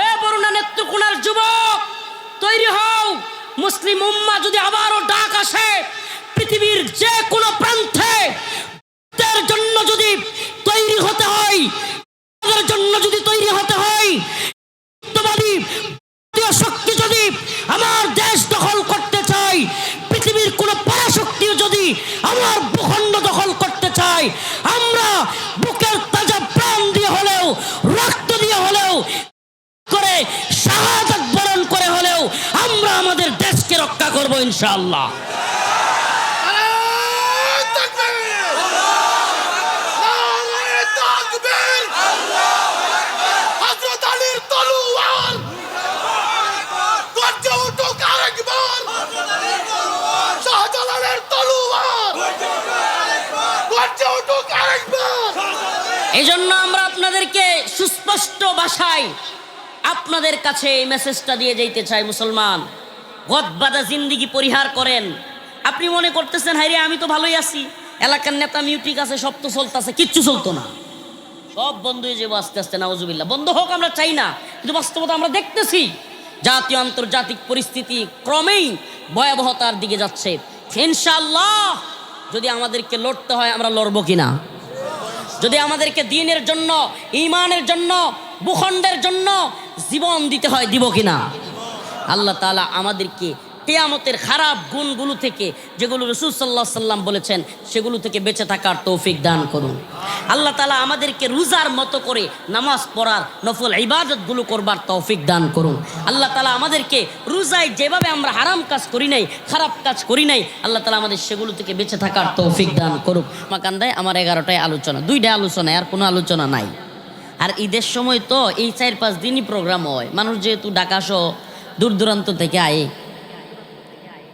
এ বরুণা নেত্রকোনার যুবক, তৈরি হও। মুসলিম উম্মাহ যদি আবারও ডাক আসে, পৃথিবীর যে কোনো প্রান্তে তার জন্য যদি তৈরি হতে হয়, তাদের জন্য যদি তৈরি হতে হয়, শক্তি যদি আমার দেশ দখল করতে চাই, পৃথিবীর কোন পরাশক্তিও যদি আমার ভূখণ্ড দখল করতে চাই, আমরা বুকের তাজা প্রাণ দিয়ে হলেও, রক্ত দিয়ে হলেও, করে শাহাদাত বরণ করে হলেও আমরা আমাদের দেশকে রক্ষা করব ইনশাআল্লাহ। এই জন্য আমরা আপনাদেরকে সুস্পষ্ট ভাষায় আপনাদের কাছে এই মেসেজটা দিয়ে যেতে চাই, মুসলমান, গদবাদা জিন্দিগি পরিহার করেন। আপনি মনে করতেছেন হাইরে আমি তো ভালোই আছি, এলাকার নেতা মিউটিক আছে, সব তো চলতেছে, কিচ্ছু চলতো না, সব বন্ধ হয়ে যাবো আস্তে আস্তে। নাউজুবিল্লাহ, বন্ধ হোক আমরা চাই না, কিন্তু বাস্তবতা আমরা দেখতেছি জাতীয় আন্তর্জাতিক পরিস্থিতি ক্রমেই ভয়াবহতার দিকে যাচ্ছে। ইনশাআল্লাহ যদি আমাদেরকে লড়তে হয় আমরা লড়বো কিনা? যদি আমাদেরকে দ্বীনের জন্য, ঈমানের জন্য, ভূখণ্ডের জন্য জীবন দিতে হয় দিব কিনা? আল্লাহ তাআলা আমাদেরকে কিয়ামতের খারাপ গুণগুলো থেকে, যেগুলো রাসূল সাল্লাল্লাহু আলাইহি সাল্লাম বলেছেন, সেগুলো থেকে বেঁচে থাকার তৌফিক দান করুন। আল্লাহ তাআলা আমাদেরকে রোজার মতো করে নামাজ পড়ার, নফল ইবাদতগুলো করবার তৌফিক দান করুন। আল্লাহ তাআলা আমাদেরকে রোজায় যেভাবে আমরা হারাম কাজ করি নাই, খারাপ কাজ করি নাই, আল্লাহ তাআলা আমাদের সেগুলো থেকে বেঁচে থাকার তৌফিক দান করুক। মাকান্দায় আমার 11টায় আলোচনা, 2টা আলোচনা, আর কোনো আলোচনা নাই। আর ঈদের সময় তো এই 4-5 দিনই প্রোগ্রাম হয়, মানুষ যেহেতু ঢাকা সহ দূর দূরান্ত থেকে আয়ে,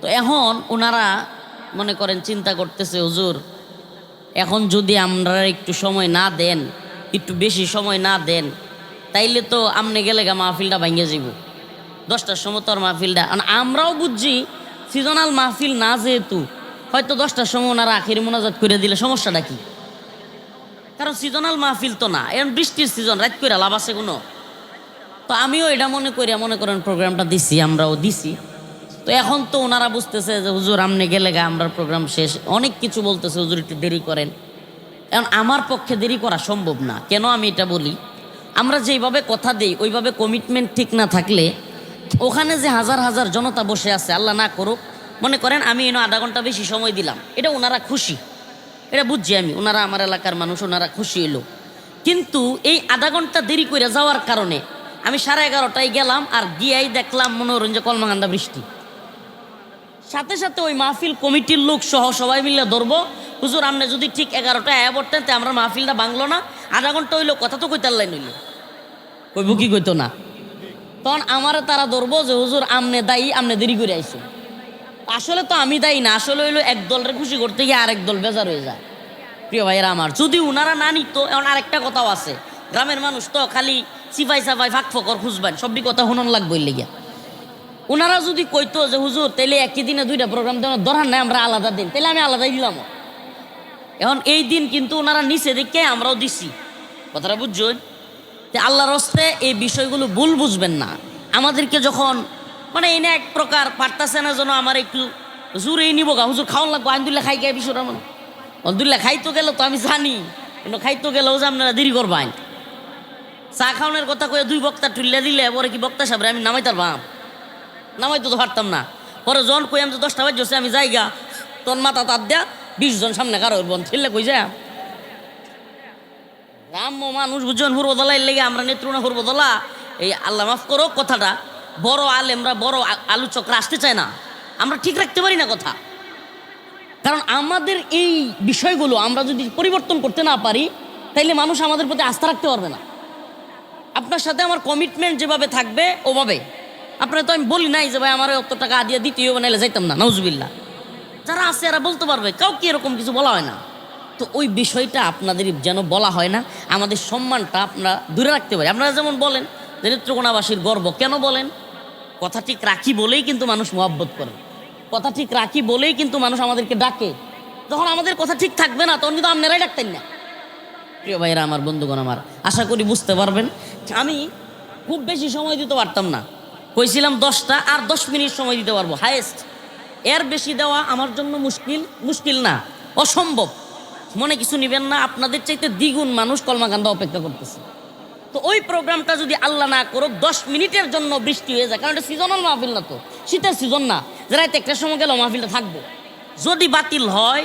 তো এখন ওনারা মনে করেন চিন্তা করতেছে, হুজুর এখন যদি আমরা একটু সময় না দেন, একটু বেশি সময় না দেন, তাইলে তো আমনে গেলে মাহফিলটা ভাঙিয়ে যাব। 10টার সময় তো আর মাহফিলটা, আমরাও বুঝছি সিজনাল মাহফিল না, যেহেতু হয়তো 10টার সময় ওনারা আখির মোনাজাত করে দিলে সমস্যাটা কি? কারণ সিজনাল মাহফিল তো না, এখন বৃষ্টির সিজন, রাত করে লাভ আছে কোনো? তো আমিও এটা মনে করেন প্রোগ্রামটা দিছি, আমরাও দিছি। তো এখন তো ওনারা বুঝতেছে যে হুজুর আমনে গেলে আমরা প্রোগ্রাম শেষ, অনেক কিছু বলতেছে, হুজুর একটু দেরি করেন। এখন আমার পক্ষে দেরি করা সম্ভব না। কেন আমি এটা বলি? আমরা যেইভাবে কথা দিই, ওইভাবে কমিটমেন্ট ঠিক না থাকলে ওখানে যে হাজার হাজার জনতা বসে আছে, আল্লাহ না করুক, মনে করেন আমি আধা ঘন্টা বেশি সময় দিলাম, এটা ওনারা খুশি, এটা বুঝছি আমি, ওনারা আমার এলাকার মানুষ, ওনারা খুশি এলো। কিন্তু এই আধা ঘন্টা দেরি করে যাওয়ার কারণে আমি 11:30টায় গেলাম, আর গিয়াই দেখলাম মনোরঞ্জন কলমাকান্দা বৃষ্টি। সাথে সাথে ওই মাহফিল কমিটির লোক সহ সবাই মিলে ধরবো, হুজুর আপনি যদি ঠিক 11টায় আয়া পড়তেন তে আমরা মাহফিলটা ভাঙলো না, আধা ঘন্টা হইলো, কথা তো কইতার লাইন হইল, কইব কি কইতো না। তখন আমারে তারা ধরবো যে হুজুর আমনে দায়ী, আমনে দেরি করে আইসো। আসলে তো আমি দায়ী না, আসলে হইলো এক দলের খুশি করতে গিয়ে আরেক দল বেজার হয়ে যায়। প্রিয় ভাইয়েরা আমার, যদি উনারা না নিত, এখন আরেকটা কথাও আছে, গ্রামের মানুষ তো খালি সিফাই সাফাই ফাঁক ফকর খুঁজবেন, সবই কথা শুনন লাগবে লেগে। ওনারা যদি কইতো যে হুজুর তাইলে একই দিনে 2টা প্রোগ্রাম দেওয়ার দরকার নাই, আমরা আলাদা দিন, তাহলে আমি আলাদাই দিলাম। এখন এই দিন কিন্তু ওনারা নিচে দেখে আমরাও দিছি, কথাটা বুঝছেন? আল্লাহর হস্তে এই বিষয়গুলো ভুল বুঝবেন না। আমাদেরকে যখন মানে এনে এক প্রকার পারতাছে না, যেন আমার একটু জোরেই নিব গা, হুজুর খাওয়ান লাগবো, আন্দুল্লাহ খাই গে বিষয়টা, মানে আন্দুল্লাহ খাইতো গেল তো আমি জানি, কিন্তু খাইতো গেলেও যে আপনারা দেরি করবেন। চা খাওয়ানোর কথা কয়ে 2 বক্তা টুল্লা দিলে পরে কি বক্তা সাহেব আমি নামাই তার বাপ, নামাইতে তো পারতাম না। পরে যখন কই আমি তো 10টা বাজছে আমি যাইগা, তোর মাথা তার দেয়া 20 জন সামনে কারো বন ঠেললে কই যায় রাম মানুষ বুঝছেন হুরবদলা এর লেগে আমরা নেত্রুনা হুরবদলা এই আল্লাহ মাফ করো কথাটা, বড় আলেমরা বড় আলোচকরা আসতে চায় না, আমরা ঠিক রাখতে পারি না কথা। কারণ আমাদের এই বিষয়গুলো আমরা যদি পরিবর্তন করতে না পারি তাইলে মানুষ আমাদের প্রতি আস্থা রাখতে পারবে না। আপনার সাথে আমার কমিটমেন্ট যেভাবে থাকবে ওভাবে। আপনারা তো আমি বলি নাই যে ভাই আমার অত টাকা আদিয়া দ্বিতীয় বানাইলে যাইতাম না, নাউজুবিল্লাহ। যারা আছে এরা বলতে পারবে, কাউকে এরকম কিছু বলা হয় না। তো ওই বিষয়টা আপনাদের যেন বলা হয় না, আমাদের সম্মানটা আপনারা দূরে রাখতে পারি। আপনারা যেমন বলেন যে নেত্রকোনাবাসীর গর্ব, কেন বলেন? কথা ঠিক রাখি বলেই কিন্তু মানুষ মহব্বত করে, কথা ঠিক রাখি বলেই কিন্তু মানুষ আমাদেরকে ডাকে। যখন আমাদের কথা ঠিক থাকবে না তখন কিন্তু আপনারাই ডাকতেন না। প্রিয় ভাইরা আমার, বন্ধুগণ আমার, আশা করি বুঝতে পারবেন। আমি খুব বেশি সময় দিতে পারতাম না, কইছিলাম 10টা, আর 10 মিনিট সময় দিতে পারবো হায়েস্ট। এর বেশি দেওয়া আমার জন্য মুশকিল না, অসম্ভব। মনে কিছু নেবেন না, আপনাদের চাইতে দ্বিগুণ মানুষ কলমাকান্দা অপেক্ষা করতেছে। তো ওই প্রোগ্রামটা যদি আল্লাহ না করুক 10 মিনিটের জন্য বৃষ্টি হয়ে যায়, কারণ এটা সিজনাল মাহফিল না, তো শীতের সিজন না, যারা একটা সময় গেল মাহফিলটা থাকবো। যদি বাতিল হয়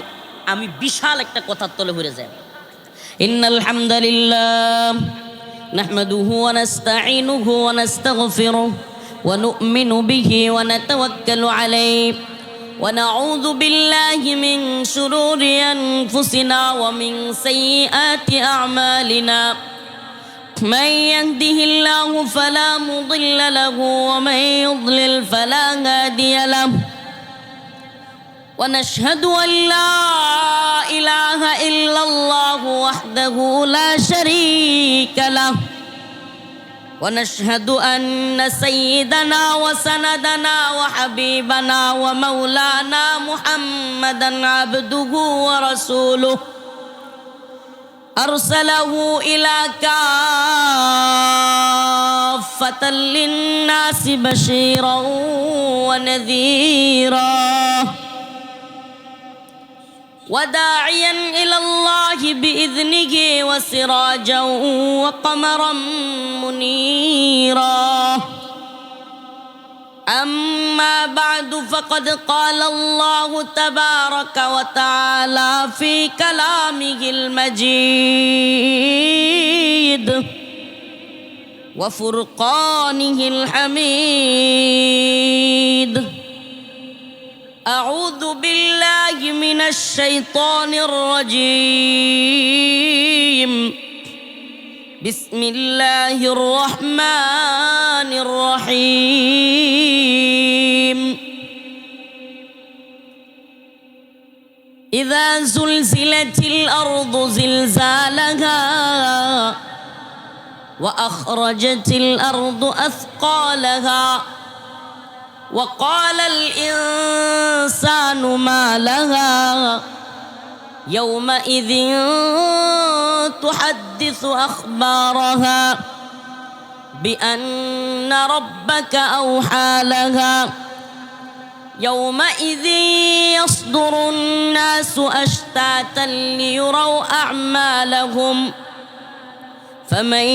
আমি বিশাল একটা কথার তলে ঘুরে যাই। ইন্নাল হামদুলিল্লাহ নাহমাদুহু ওয়া নাস্তাঈনুহু ওয়া নাস্তাগফিরুহু ওয়া নু'মিনু বিহি ওয়া নাতাওয়াক্কালু আলাইহি ওয়া নাউযু বিল্লাহি মিন শুরুরি আনফুসিনা ওয়া মিন সাইয়্যাতি আ'মালিনা। من يهده الله فلا مضل له ومن يضلل فلا هادي له ونشهد أن لا إله إلا الله وحده لا شريك له ونشهد أن سيدنا وسندنا وحبيبنا ومولانا محمدا عبده ورسوله أرسله إلى كافة للناس بشيرا ونذيرا وداعيا إلى الله بإذنه وسراجا وقمرا منيرا. أما بعد فقد قال الله تبارك وتعالى في كلامه المجيد وفرقانه الحميد. أعوذ بالله من الشيطان الرجيم. بسم الله الرحمن الرحيم. إذا زلزلت الأرض زلزالها وأخرجت الأرض أثقالها وقال الإنسان ما لها يومئذ تحدث أخبارها بأن ربك أوحى لها يومئذ يصدر الناس أشتاتا ليروا أعمالهم فمن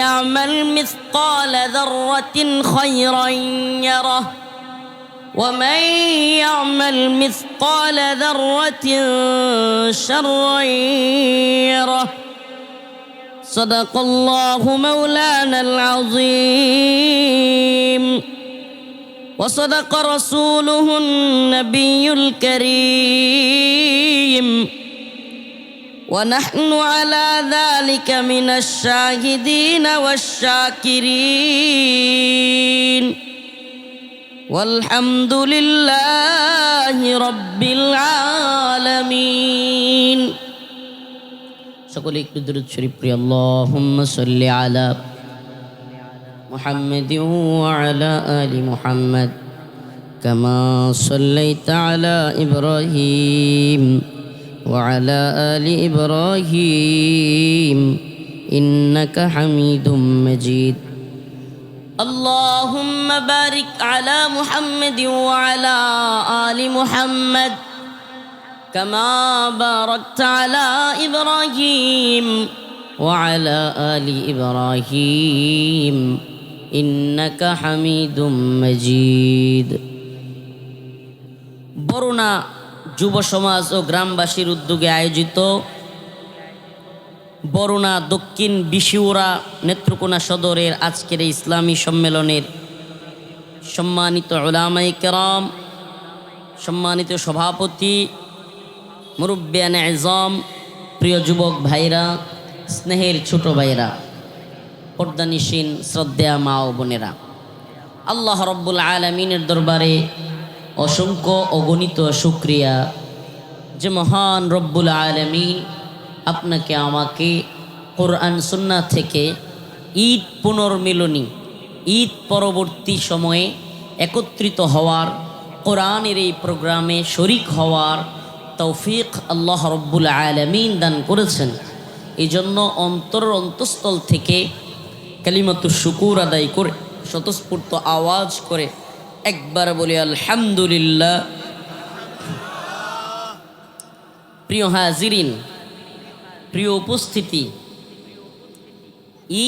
يعمل مثقال ذرة خيرا يره ومن يعمل مثقال ذرة شرا يره. صدق الله مولانا العظيم وصدق رسوله النبي الكريم ونحن على ذلك من الشاهدين والشاكرين والحمد لله رب العالمين. সকলে একটু দরুদ শরীফ পড়ি। আল্লাহুম্মা সাল্লি আলা মুহাম্মাদিন ওয়া আলা আলি মুহাম্মাদ কামা সাল্লাইতা আলা ইব্রাহিম ওয়া আলা আলি ইব্রাহিম ইন্নাকা হামিদুম মাজিদ. اللهم بارك على محمد وعلى آل محمد كما باركت على إبراهيم وعلى آل إبراهيم ইন্নাকা হামিদুম মাজিদ। বরুণা যুব সমাজ ও গ্রামবাসীর উদ্যোগে আয়োজিত বরুণা দক্ষিণ বিশিউরা নেত্রকোনা সদরের আজকের এই ইসলামী সম্মেলনের সম্মানিত উলামায়ে কেরাম, সম্মানিত সভাপতি, মুরব্বিয়ানে আযম, প্রিয় যুবক ভাইরা, স্নেহের ছোট ভাইরা, পর্দানিশীন শ্রদ্ধেয়া মা ও বোনেরা, আল্লাহ রব্বুল আলামিনের দরবারে অসংখ্য অগণিত শুকরিয়া যে মহান রব্বুল আলামিন আপনাকে আমাকে কোরআন সুন্নাহ থেকে ঈদ পুনর্মিলনী, ঈদ পরবর্তী সময়ে একত্রিত হওয়ার, কোরআনের এই প্রোগ্রামে শরিক হওয়ার তৌফিক আল্লাহ রব্বুল আলামিন দান করেছেন। এই জন্য অন্তঃস্থল থেকে কালিমাতুশ শুকুর আদায় করে স্বতঃস্ফূর্ত আওয়াজ করে একবার বলি আলহামদুলিল্লাহ। প্রিয় হাজিরিন, প্রিয় উপস্থিতি,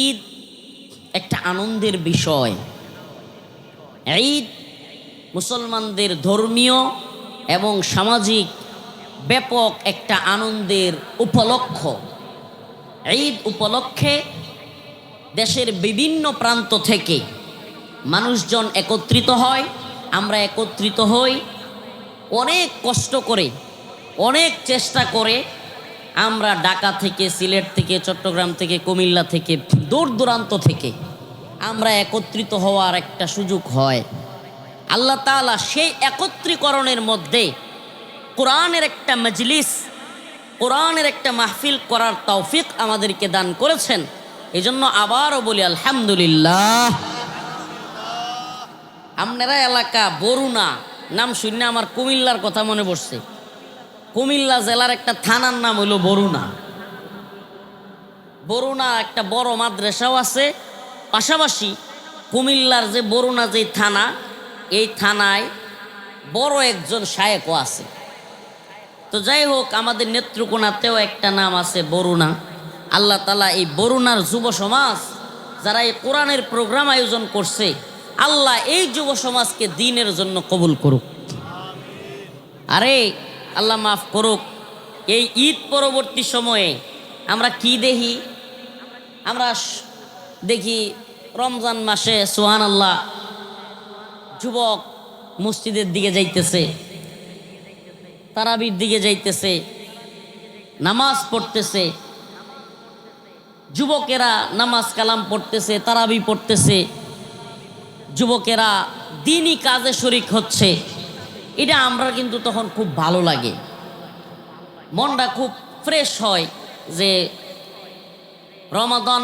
ঈদ একটা আনন্দের বিষয়। ঈদ মুসলমানদের ধর্মীয় এবং সামাজিক ব্যাপক একটা আনন্দের উপলক্ষ। ঈদ উপলক্ষে দেশের বিভিন্ন প্রান্ত থেকে মানুষজন একত্রিত হয়, আমরা একত্রিত হই। অনেক কষ্ট করে, অনেক চেষ্টা করে আমরা ঢাকা থেকে, সিলেট থেকে, চট্টগ্রাম থেকে, কুমিল্লা থেকে, দূর দূরান্ত থেকে আমরা একত্রিত হওয়ার একটা সুযোগ হয়। আল্লাহ তাআলা সেই একত্রীকরণের মধ্যে কোরআনের একটা মজলিস, কোরআনের একটা মাহফিল করার তৌফিক আমাদেরকে দান করেছেন। এই জন্য আবারও বলি আলহামদুলিল্লাহ। আপনারা এলাকা বরুণা নাম শুনে আমার কুমিল্লার কথা মনে পড়ছে। কুমিল্লা জেলার একটা থানার নাম হলো বরুণা। বরুণা একটা বড় মাদ্রাসাও আছে। পাশাপাশি কুমিল্লার যে বরুণা যে থানা, এই থানায় বড় একজন শায়েকও আছে। তো যাই হোক, আমাদের নেত্রকোনাতেও একটা নাম আছে বরুণা। আল্লাহ তাআলা এই বরুণার যুব সমাজ যারা এই কোরআনের প্রোগ্রাম আয়োজন করছে, আল্লাহ এই যুব সমাজকে দ্বীনের জন্য কবুল করুক। আরে আল্লাহ মাফ করুক। এই ঈদ পরবর্তী সময়ে আমরা কি দেখি? আমরা দেখি রমজান মাসে সুবহানাল্লাহ যুবক মসজিদের দিকে যাইতেছে, তারাবির দিকে যাইতেছে, নামাজ পড়তেছে। যুবকেরা নামাজ কালাম পড়তেছে, তারাবি পড়তেছে, যুবকেরা দ্বীনি কাজে শরিক হচ্ছে। এটা আমরা কিন্তু তখন খুব ভালো লাগে, মনটা খুব ফ্রেশ হয় যে রমাদান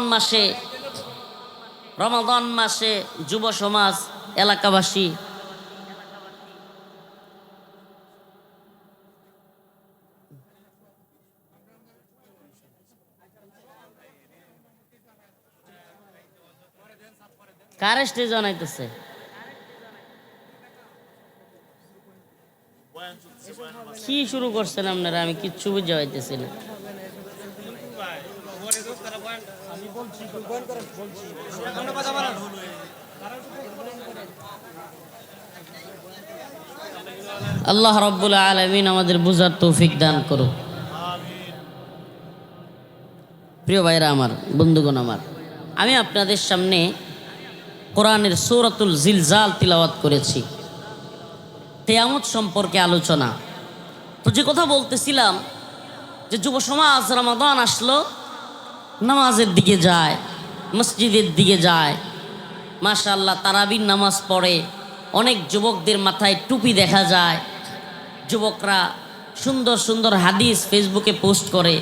মাসে যুব সমাজ, এলাকাবাসী কারে স্টেজ জানাইতেছে। কি শুরু করছেন আপনারা? আমি কিচ্ছু বুঝতে পাইতেছি না। আল্লাহ রাব্বুল আলামিন আমাদের বুঝার তৌফিক দান করুক। প্রিয় ভাইরা আমার, বন্ধুগণ আমার, আমি আপনাদের সামনে কোরআনের সূরাতুল জিলজাল তিলাওয়াত করেছি। কিয়ামত সম্পর্কে আলোচনা। তো যে কথা বলতেছিলাম যে যুব সমাজ রমাদান আসলো, নামাজের দিকে যায়, মসজিদের দিকে যায়, মাশাআল্লাহ তারাবির নামাজ পড়ে। অনেক যুবকদের মাথায় টুপি দেখা যায়। যুবকরা সুন্দর সুন্দর হাদিস ফেসবুকে পোস্ট করে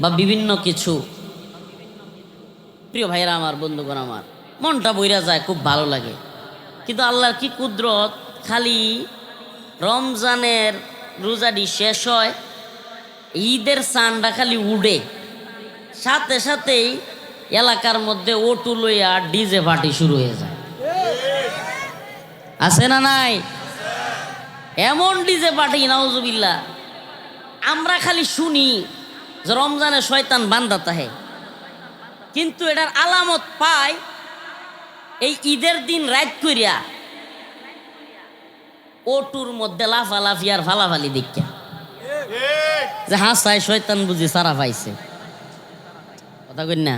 বা বিভিন্ন কিছু। প্রিয় ভাইরা আমার, বন্ধুগণ আমার, মনটা বইরা যায়, খুব ভালো লাগে। কিন্তু আল্লাহর কি কুদরত, খালি রমজানের রোজাটি শেষ হয়, ঈদের চাঁদটা খালি উড়ে, সাথে সাথেই এলাকার মধ্যে ওটু লইয়া ডিজে পার্টি শুরু হয়ে যায়। আছে না নাই? এমন ডিজে পার্টি, নাউজুবিল্লাহ। আমরা খালি শুনি যে রমজানে শয়তান বান্দা তাহে, কিন্তু এটার আলামত পাই এই ঈদের দিন রাত করিয়া ওটুর মধ্যে লাফালাফি আর ফালাফালি দেখা যে হাসায় শয়তান বুঝি সারা পাইছে, কথা কই না?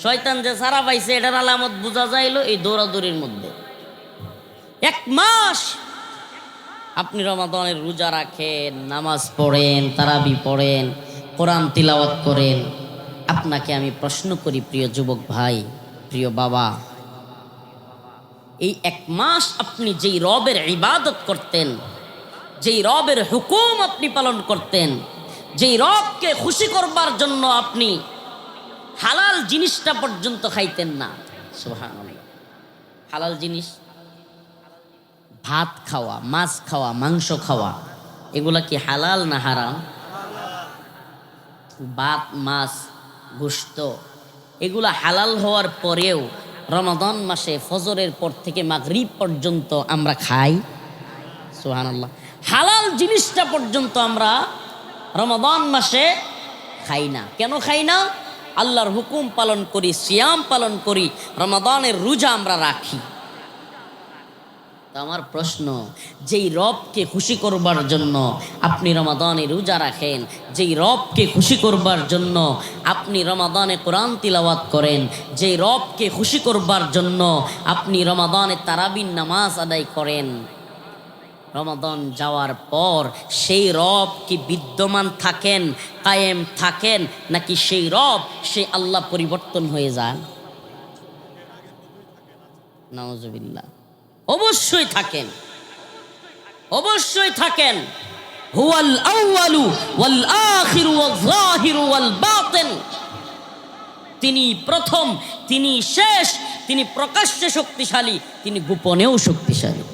শয়তান যে সারা পাইছে এটার আলামত বোঝা যাইলো এই দৌড়াদৌড়ির মধ্যে। এক মাস আপনি রমাদানের রোজা রাখেন, নামাজ পড়েন, তারাবি পড়েন, কোরআন তিলাওয়াত করেন। আপনাকে আমি প্রশ্ন করি প্রিয় যুবক ভাই, প্রিয় বাবা, এই এক মাস আপনি যেই রবের ইবাদত করতেন, যেই রবের হুকুম আপনি পালন করতেন, যেই রবকে খুশি করবার জন্য আপনি হালাল জিনিসটা পর্যন্ত খাইতেন না, সুবহানাল্লাহ। হালাল জিনিস, ভাত খাওয়া, মাছ খাওয়া, মাংস খাওয়া, এগুলা কি হালাল না হারাম? ভাত, মাছ, গোশত এগুলা হালাল হওয়ার পরেও রমাদান মাসে ফজরের পর থেকে মাগরিব পর্যন্ত আমরা খাই, সুবহানাল্লাহ। হালাল জিনিসটা পর্যন্ত আমরা রমাদান মাসে খাই না। কেন খাই না? আল্লাহর হুকুম পালন করি, সিয়াম পালন করি, রমাদানের রোজা আমরা রাখি। তো আমার প্রশ্ন, যেই রবকে খুশি করবার জন্য আপনি রমাদানে রোজা রাখেন, যেই রবকে খুশি করবার জন্য আপনি রমাদানে কোরআন তিলাওয়াত করেন, যেই রবকে খুশি করবার জন্য আপনি রমাদানে তারাবির নামাজ আদায় করেন, রমাদান যাওয়ার পর সেই রব কি বিদ্যমান থাকেন, কায়েম থাকেন, নাকি সেই রব, সেই আল্লাহ পরিবর্তন হয়ে যান? নাউজুবিল্লাহ। অবশ্যই থাকেন, অবশ্যই থাকেন। হুয়াল আউয়ালু ওয়াল আখিরু ওয়াল যাহিরু ওয়াল বাতিন, তিনি প্রথম, তিনি শেষ, তিনি প্রকাশ্যে শক্তিশালী, তিনি গোপনেও শক্তিশালী।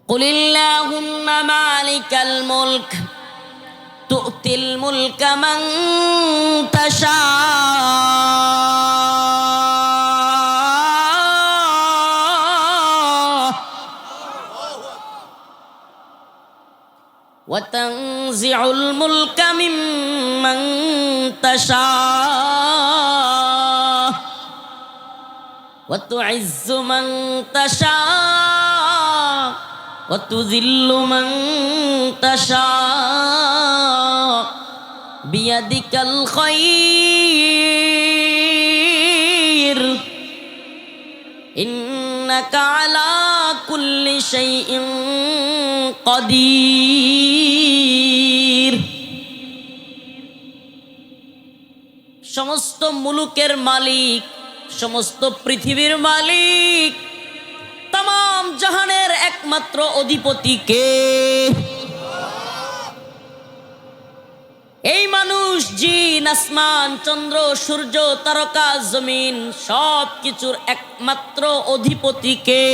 কুলিল্লাহুম্মা মালিকাল মুলক তু'তিল মুলকা মান তাশা وتنزع الملك ممن تشاء وتعز من تشاء وتذل من تشاء بيدك الخير إنك على كل شيء قدير। সমস্ত মুলুকের মালিক, সমস্ত পৃথিবীর মালিক, तमाम জাহানের একমাত্র অধিপতি কে? এই মানুষ, জিন, আসমান, চন্দ্র, সূর্য, তারকা, জমিন, সব কিছুর একমাত্র অধিপতি কে?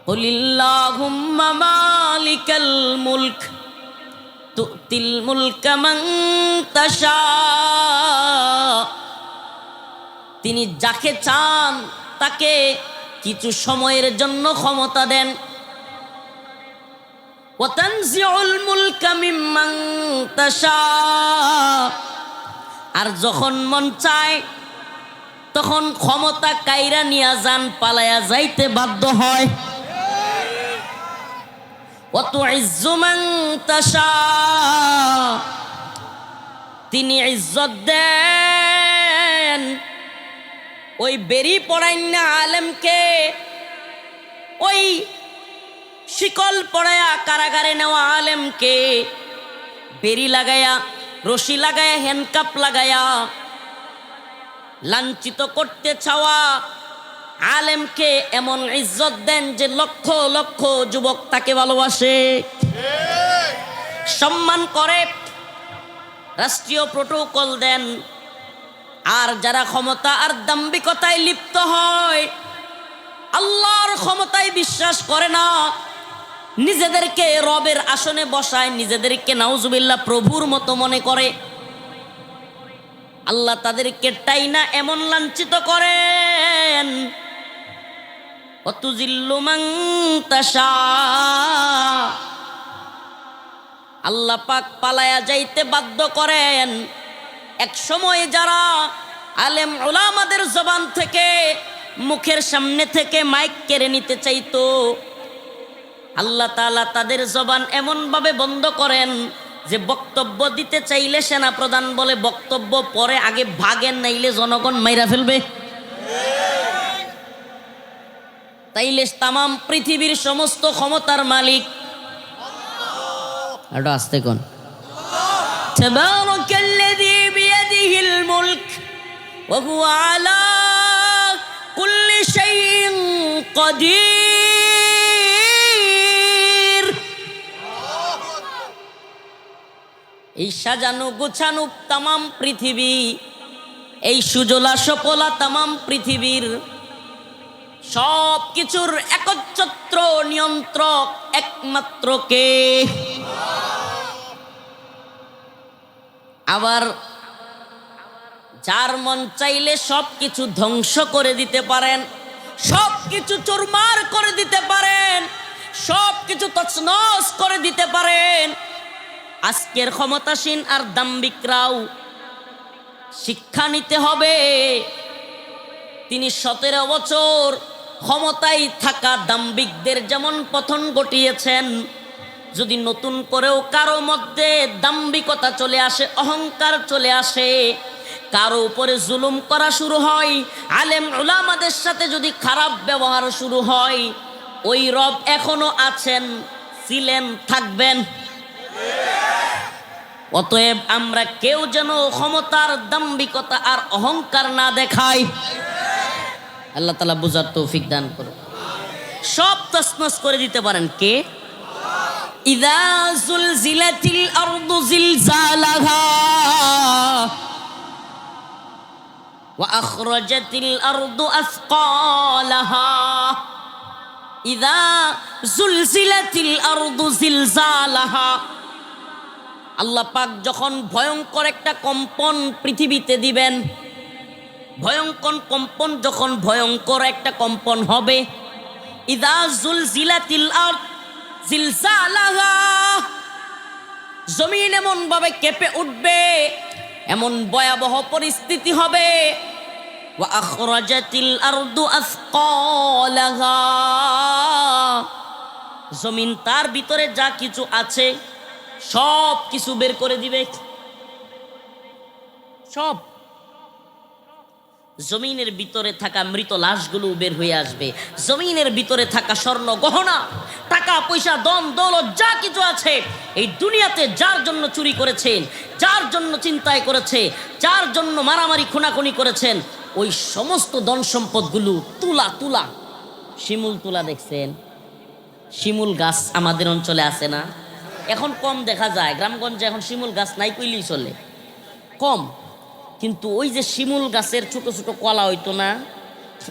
কুলিল্লাহুম্মা মালিকাল মুলক তু'তিল মুলকা মান তাশা, তিনি যাকে চান তাকে কিছু সময়ের জন্য ক্ষমতা দেন। ওয়া তানজিউল মুলকা মিম্মান তাশা, আর যখন মন চায় তখন ক্ষমতা কাইরা নিয়া যান, পালায়া যাইতে বাধ্য হয়। ওয়া তুইজ্জু মান তাশা, তিনি ইজ্জত দেন। ওই বেরি পড়াইন না আলেমকে, ওই শিকল পড়ায়া কারাগারে নেওয়া আলেমকে বেরি লাগায়া, রশি লাগায়া, হ্যান্ডকাপ লাগায়া লাঞ্ছিত করতে চাওয়া আলেমকে এমন ইজ্জত দেন যে লক্ষ লক্ষ যুবক তাকে ভালোবাসে, সম্মান করে, রাষ্ট্রীয় প্রোটোকল দেন। আর যারা ক্ষমতা আর দাম্ভিকতায় লিপ্ত হয়, আল্লাহর ক্ষমতায় বিশ্বাস করে না, নিজেদেরকে রবের আসনে বসায়, নিজেদেরকে নাউজুবিল্লাহ প্রভুর মতো মনে করে, আল্লাহ তাদেরকে টাইনা এমন লাঞ্ছিত করেন। ওয়াতুযিল্লু মান তাশা, আল্লাহ পাক পালায়া যাইতে বাধ্য করেন। এক সময় যারা আলেম উলামাদের জবান থেকে, মুখের সামনে থেকে মাইক কেড়ে নিতে চাইতো, আল্লাহ তাআলা তাদের জবান এমনভাবে বন্ধ করেন যে বক্তব্য দিতে চাইলে সেনা প্রধান বলে বক্তব্য পরে আগে ভাগেন, নাইলে জনগণ মাইরা ফেলবে। তাইলে তামাম পৃথিবীর সমস্ত ক্ষমতার মালিক আল্লাহ। আস্তে কোন তাবারাকাল্লাযী বিয়াদিহিল মুলক ওয়া হুয়া আলা কুল্লি শাইইন কাদির। এই সাজানো গোছানো তামাম পৃথিবী, এই সুজলা সপলা তামাম পৃথিবীর সব কিছুর একচ্ছত্র নিয়ন্ত্রক একমাত্র কে? আবার যার মন চাইলে সব কিছু ধ্বংস করে দিতে পারেন, সব কিছু চুরমার করে দিতে পারেন, সব কিছু তছনছ করে দিতে পারেন। আজকের ক্ষমতাসীন আর দাম্ভিকরাও শিক্ষা নিতে হবে। তিনি 17 বছর ক্ষমতায় থাকা দাম্ভিকদের যেমন পতন ঘটিয়েছেন, যদি নতুন করেও কারো মধ্যে দাম্ভিকতা চলে আসে, অহংকার চলে আসে, কারো উপরে জুলুম করা শুরু হয়, আলেম উলামাদের সাথে যদি খারাপ ব্যবহার শুরু হয়, ওই রব এখনো আছেন, ছিলেন, থাকবেন। অতএব আমরা কেউ যেন ক্ষমতার দাম্ভিকতা আর অহংকার না দেখাই। আল্লাহ তাআলা বুঝার তৌফিক দান করুন। সব তছনছ করে দিতে পারেন কে? ইযা যুলজিলাতিল আরদু জিলজালাহা ওয়া আখরাজাতিল আরদু আসকালাহা। ইযা যুলজিলাতিল আরদু জিলজালাহা, আল্লাহ পাক যখন ভয়ঙ্কর একটা কম্পন পৃথিবীতে দিবেন, ভয়ঙ্কর কম্পন যখন ভয়ঙ্কর একটা কম্পন হবে, ইযা যুলজিলাতিল আরদ জিলজালাহা, জমিন এমন ভাবে কেঁপে উঠবে, এমন ভয়াবহ পরিস্থিতি হবে। ওয়া আখরাজাতিল আরদু আসকালাহা, জমিন তার ভিতরে যা কিছু আছে সব কিছু বের করে দিবে। সব জমিনের ভিতরে থাকা মৃত লাশগুলো বের হয়ে আসবে, জমিনের ভিতরে থাকা স্বর্ণ গহনা, টাকা পয়সা, ধন দৌলত যা কিছু আছে এই দুনিয়াতে, যার জন্য চুরি করেছেন, যার জন্য চিন্তায় করেছে, যার জন্য মারামারি খুনাখুনি করেছেন, ওই সমস্ত ধন সম্পদগুলো তুলা তুলা, শিমুল তুলা দেখছেন? শিমুল গাছ আমাদের অঞ্চলে আছে না? এখন কম দেখা যায়, গ্রামগঞ্জে এখন শিমুল গাছ নাই কইলেই চলে, কম। কিন্তু ওই যে শিমুল গাছের ছোট ছোট কলা হইতো না,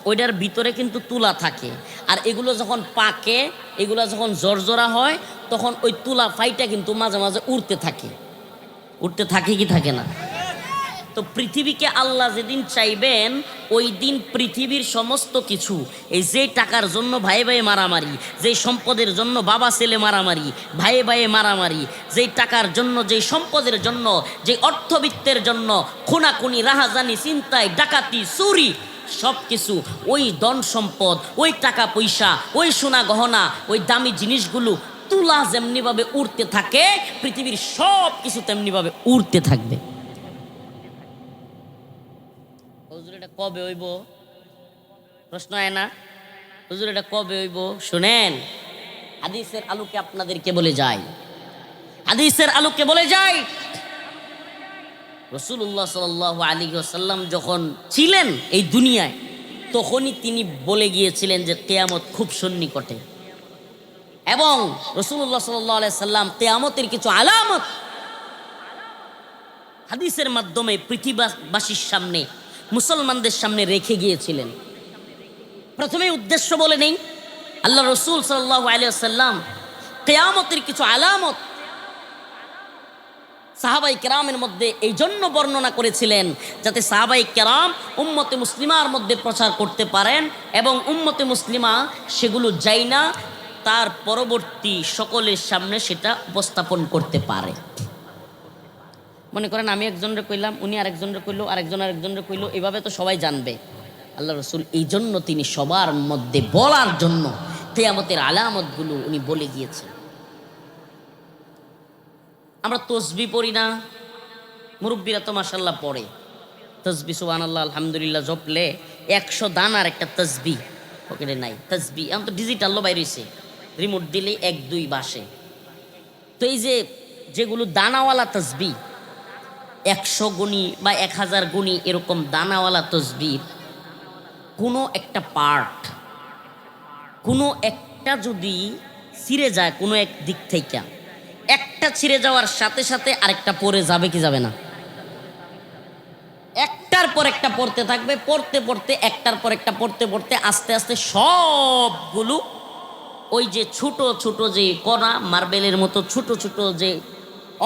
ওইটার ভিতরে কিন্তু তুলা থাকে। আর এগুলো যখন পাকে, এগুলো যখন জর্জরা হয়, তখন ওই তুলা ফাইটা কিন্তু মাঝে মাঝে উড়তে থাকে। উঠতে থাকে কি থাকে না? তো পৃথিবীকে আল্লাহ যেদিন চাইবেন, ওই দিন পৃথিবীর সমস্ত কিছু, এই যে টাকার জন্য ভাই ভাই মারামারি, যেই সম্পদের জন্য বাবা ছেলে মারামারি, ভাই ভাই মারামারি, যেই টাকার জন্য, যেই সম্পদের জন্য, যেই অর্থবিত্তের জন্য খুনাখুনি, রাহাজানি, চিন্তায়, ডাকাতি, চুরি, সব কিছু, ওই ধন সম্পদ, ওই টাকা পয়সা, ওই সোনা গহনা, ওই দামি জিনিসগুলো তুলা যেমনিভাবে উড়তে থাকে, পৃথিবীর সব কিছু তেমনিভাবে উড়তে থাকবে। হুজুর এটা কবে হইব? প্রশ্ন হয় না? হুজুর এটা কবে হইব? শুনেন, হাদিসের আলোকে আপনাদেরকে বলে যাই, হাদিসের আলোকে বলে যাই, রাসূলুল্লাহ সাল্লাল্লাহু আলাইহি ওয়াসাল্লাম যখন ছিলেন এই দুনিয়ায়, তখনই তিনি বলে গিয়েছিলেন যে কিয়ামত খুব সন্নিকটে। এবং রাসূলুল্লাহ সাল্লাল্লাহু আলাইহি ওয়াসাল্লাম কিয়ামতের কিছু আলামত হাদিসের মাধ্যমে পৃথিবীবাসীর সামনে, মুসলমানদের সামনে রেখে গিয়েছিলেন। প্রথমে উদ্দেশ্য বলে নেই, আল্লাহ রসুল সাল্লাল্লাহু আলাইহি ওয়াসাল্লাম কিয়ামতের কিছু আলামত সাহাবাই কেরামের মধ্যে এই জন্য বর্ণনা করেছিলেন, যাতে সাহাবাই কেরাম উম্মতে মুসলিমার মধ্যে প্রচার করতে পারেন এবং উম্মতে মুসলিমা সেগুলো যাই না, তার পরবর্তী সকলের সামনে সেটা উপস্থাপন করতে পারে। মনে করেন আমি একজনের কইলাম, উনি আরেকজনের কইলো, আরেকজনের কইলো, এভাবে তো সবাই জানবে। আল্লাহ রসুল এই জন্য তিনি সবার মধ্যে বলার জন্য কিয়ামতের আলামতগুলো উনি বলে গিয়েছেন। আমরা তসবি পড়ি না, মুরব্বীরা তো মাশাল্লাহ পড়ে তসবি, সুবহানাল্লাহ আলহামদুলিল্লাহ জপলে 100 দানার একটা তসবি পকেটে নাই। তসবি এখন তো ডিজিটালও বাইর হয়েছে, রিমোট দিলেই 1-2 বাসে। তো এই যে যেগুলো দানাওয়ালা তসবি, 100 গুণী বা 1000 গুণী এরকম দানাওয়ালা তসবির কোনো একটা পার্ট, কোনো একটা যদি ছিঁড়ে যায় কোনো এক দিক থেকে, একটা ছিঁড়ে যাওয়ার সাথে সাথে আরেকটা পড়ে যাবে কি যাবে না? একটার পর একটা পড়তে থাকবে, পড়তে পড়তে একটার পর একটা পড়তে পড়তে আস্তে আস্তে সবগুলো ওই যে ছোট ছোট যে কণা, মার্বেলের মতো ছোট ছোট যে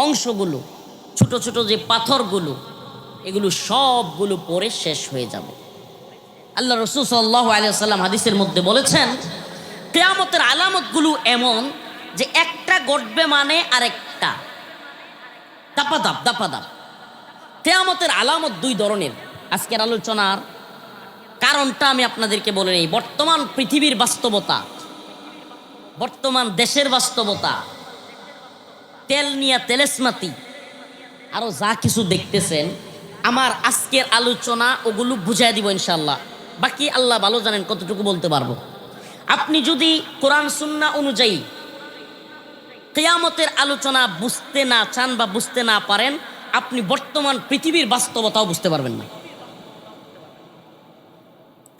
অংশগুলো, ছোট ছোট যে পাথরগুলো, এগুলো সবগুলো পড়ে শেষ হয়ে যাবে। আল্লাহ রাসূল সাল্লাল্লাহু আলাইহি ওয়াসাল্লাম হাদিসের মধ্যে বলেছেন, কিয়ামতের আলামতগুলো এমন যে একটা ঘটবে মানে আরেকটা দাপাদাপ দাপাদাপ। কিয়ামতের আলামত 2 ধরনের। আজকের আলোচনার কারণটা আমি আপনাদেরকে বলে নেই। বর্তমান পৃথিবীর বাস্তবতা, বর্তমান দেশের বাস্তবতা, তেল নিয়া তেলেসমাতি আরো যা কিছু দেখতেছেন, আমার আজকের আলোচনা ওগুলো বুঝাই দিব ইনশাআল্লাহ। বাকি আল্লাহ ভালো জানেন কতটুকু বলতে পারবো। আপনি যদি কোরআন সুন্নাহ অনুযায়ী কিয়ামতের আলোচনা বুঝতে না চান বা বুঝতে না পারেন, আপনি বর্তমান পৃথিবীর বাস্তবতাও বুঝতে পারবেন না।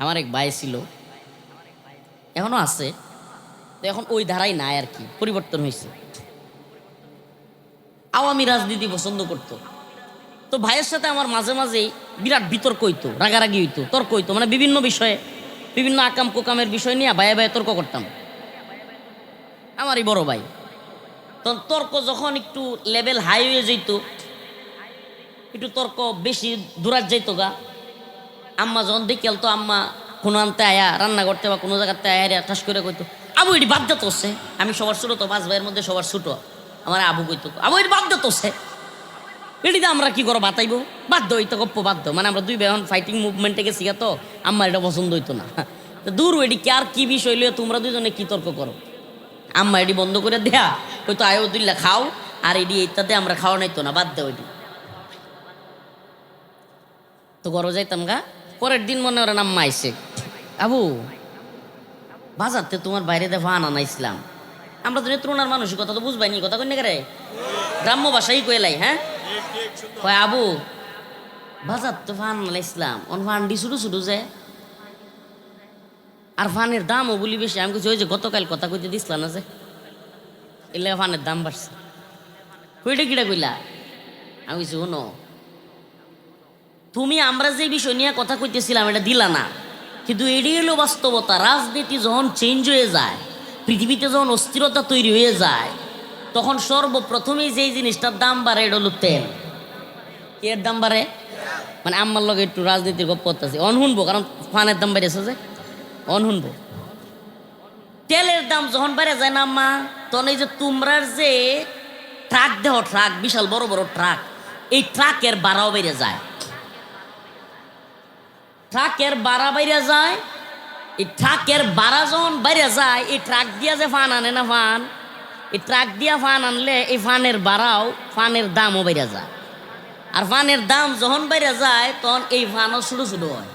আমার এক ভাই ছিল, এখনো আছে, তো এখন ওই ধারাই নাই আর কি, পরিবর্তন হয়েছে। আওয়ামী রাজনীতি পছন্দ করতো। তো ভাইয়ের সাথে আমার মাঝে মাঝেই বিরাট বিতর্ক হইতো, রাগারাগি হইতো, তর্ক হইতো, মানে বিভিন্ন বিষয়ে, বিভিন্ন আকাম কোকামের বিষয় নিয়ে ভাইয়ে ভাইয়ে তর্ক করতাম। আমারই বড় ভাই। তো তর্ক যখন একটু লেভেল হাই হয়ে যেত, একটু তর্ক বেশি দূরাত যাইতো গা, আম্মা যখন দেখেল তো আম্মা কোনো আনতে আয়া রান্না করতে বা কোনো জায়গাতে আয়া ঠাস করে কইতো, আবু এটি বাদ দিত হচ্ছে। আমি সবার ছোটো তো, 5 ভাইয়ের মধ্যে সবার ছোটো, আমার আবু কইতো আবু এটি বাদ দিত হচ্ছে, এটিতে আমরা কি করো বাতাইব, বাধ্য হইতো গপ্প বাধ্য। মানে আমরা 2 ভাই এখন ফাইটিং মুভমেন্টে গেছি তো, আম্মার এটা পছন্দ হইতো না। তো দূর এটি কি আর কি বিষয় লইয়া তোমরা 2জনে কি তর্ক করো। আম্মা এটি বন্ধ করে দেয়া, হয়তো আয়োদুল্লাহ খাও, আর এটি ইত্যাদি আমরা খাওয়া নাইতো না, বাদ দেও এটি। তো ঘরে যাইতাম গা। পরের দিন মনে করেন আম্মা আইসে, আবু বাজারতে তোমার বাইরে দে ফান আনাইছিলাম। আমরা তো নেত্রনার মানসিকতা তো বুঝবাইনি, কথা কই না রে, গ্রাম্য ভাষাই কইলাই। হ্যাঁ কয় আবু বাজার তো ফান আনাইছিলাম, অন ফান্ডি শুরু শুরু যে, আর ফানের দামও বলি বেশি। আমি কইছি ওই যে গতকাল কথা কইতে দিছিলাম না যে, এলে ফানের দাম বাড়ছে। কইটা কিটা কইলা? আমি কইছি শোনো, তুমি আমরা যে বিষয় নিয়ে কথা কইতেছিলাম এটা দিলা না, কিন্তু এটি হলো বাস্তবতা। রাজনীতি যখন চেঞ্জ হয়ে যায়, পৃথিবীতে যখন অস্থিরতা তৈরি হয়ে যায়, তখন সর্বপ্রথমেই যেই জিনিসটার দাম বাড়ে এটা হলো তেল। এর দাম বাড়ে মানে আম্মার লগে একটু রাজনীতির গপ্প আছে, অন শুনবো, কারণ ফানের দাম বেড়েছে যে, অন শুনবো। তেলের দাম যখন বেড়ে যায় না আম্মা, তখন এই যে তোমরার যে ট্রাক দেহ, ট্রাক বিশাল বড় বড় ট্রাক, এই ট্রাকের ভাড়াও বেড়ে যায়। ট্রাকের ভাড়া বাইরে যায়, এই ট্রাকের ভাড়া যখন বাইরে যায়, এই ট্রাক দিয়া যে ফান আনে না ফান, এই ট্রাক দিয়া ফান আনলে এই ফানের ভাড়াও, ফানের দামও বেড়ে যায়। আর ফানের দাম যখন বেড়ে যায় তখন এই ফানও ছোটো ছোটো হয়।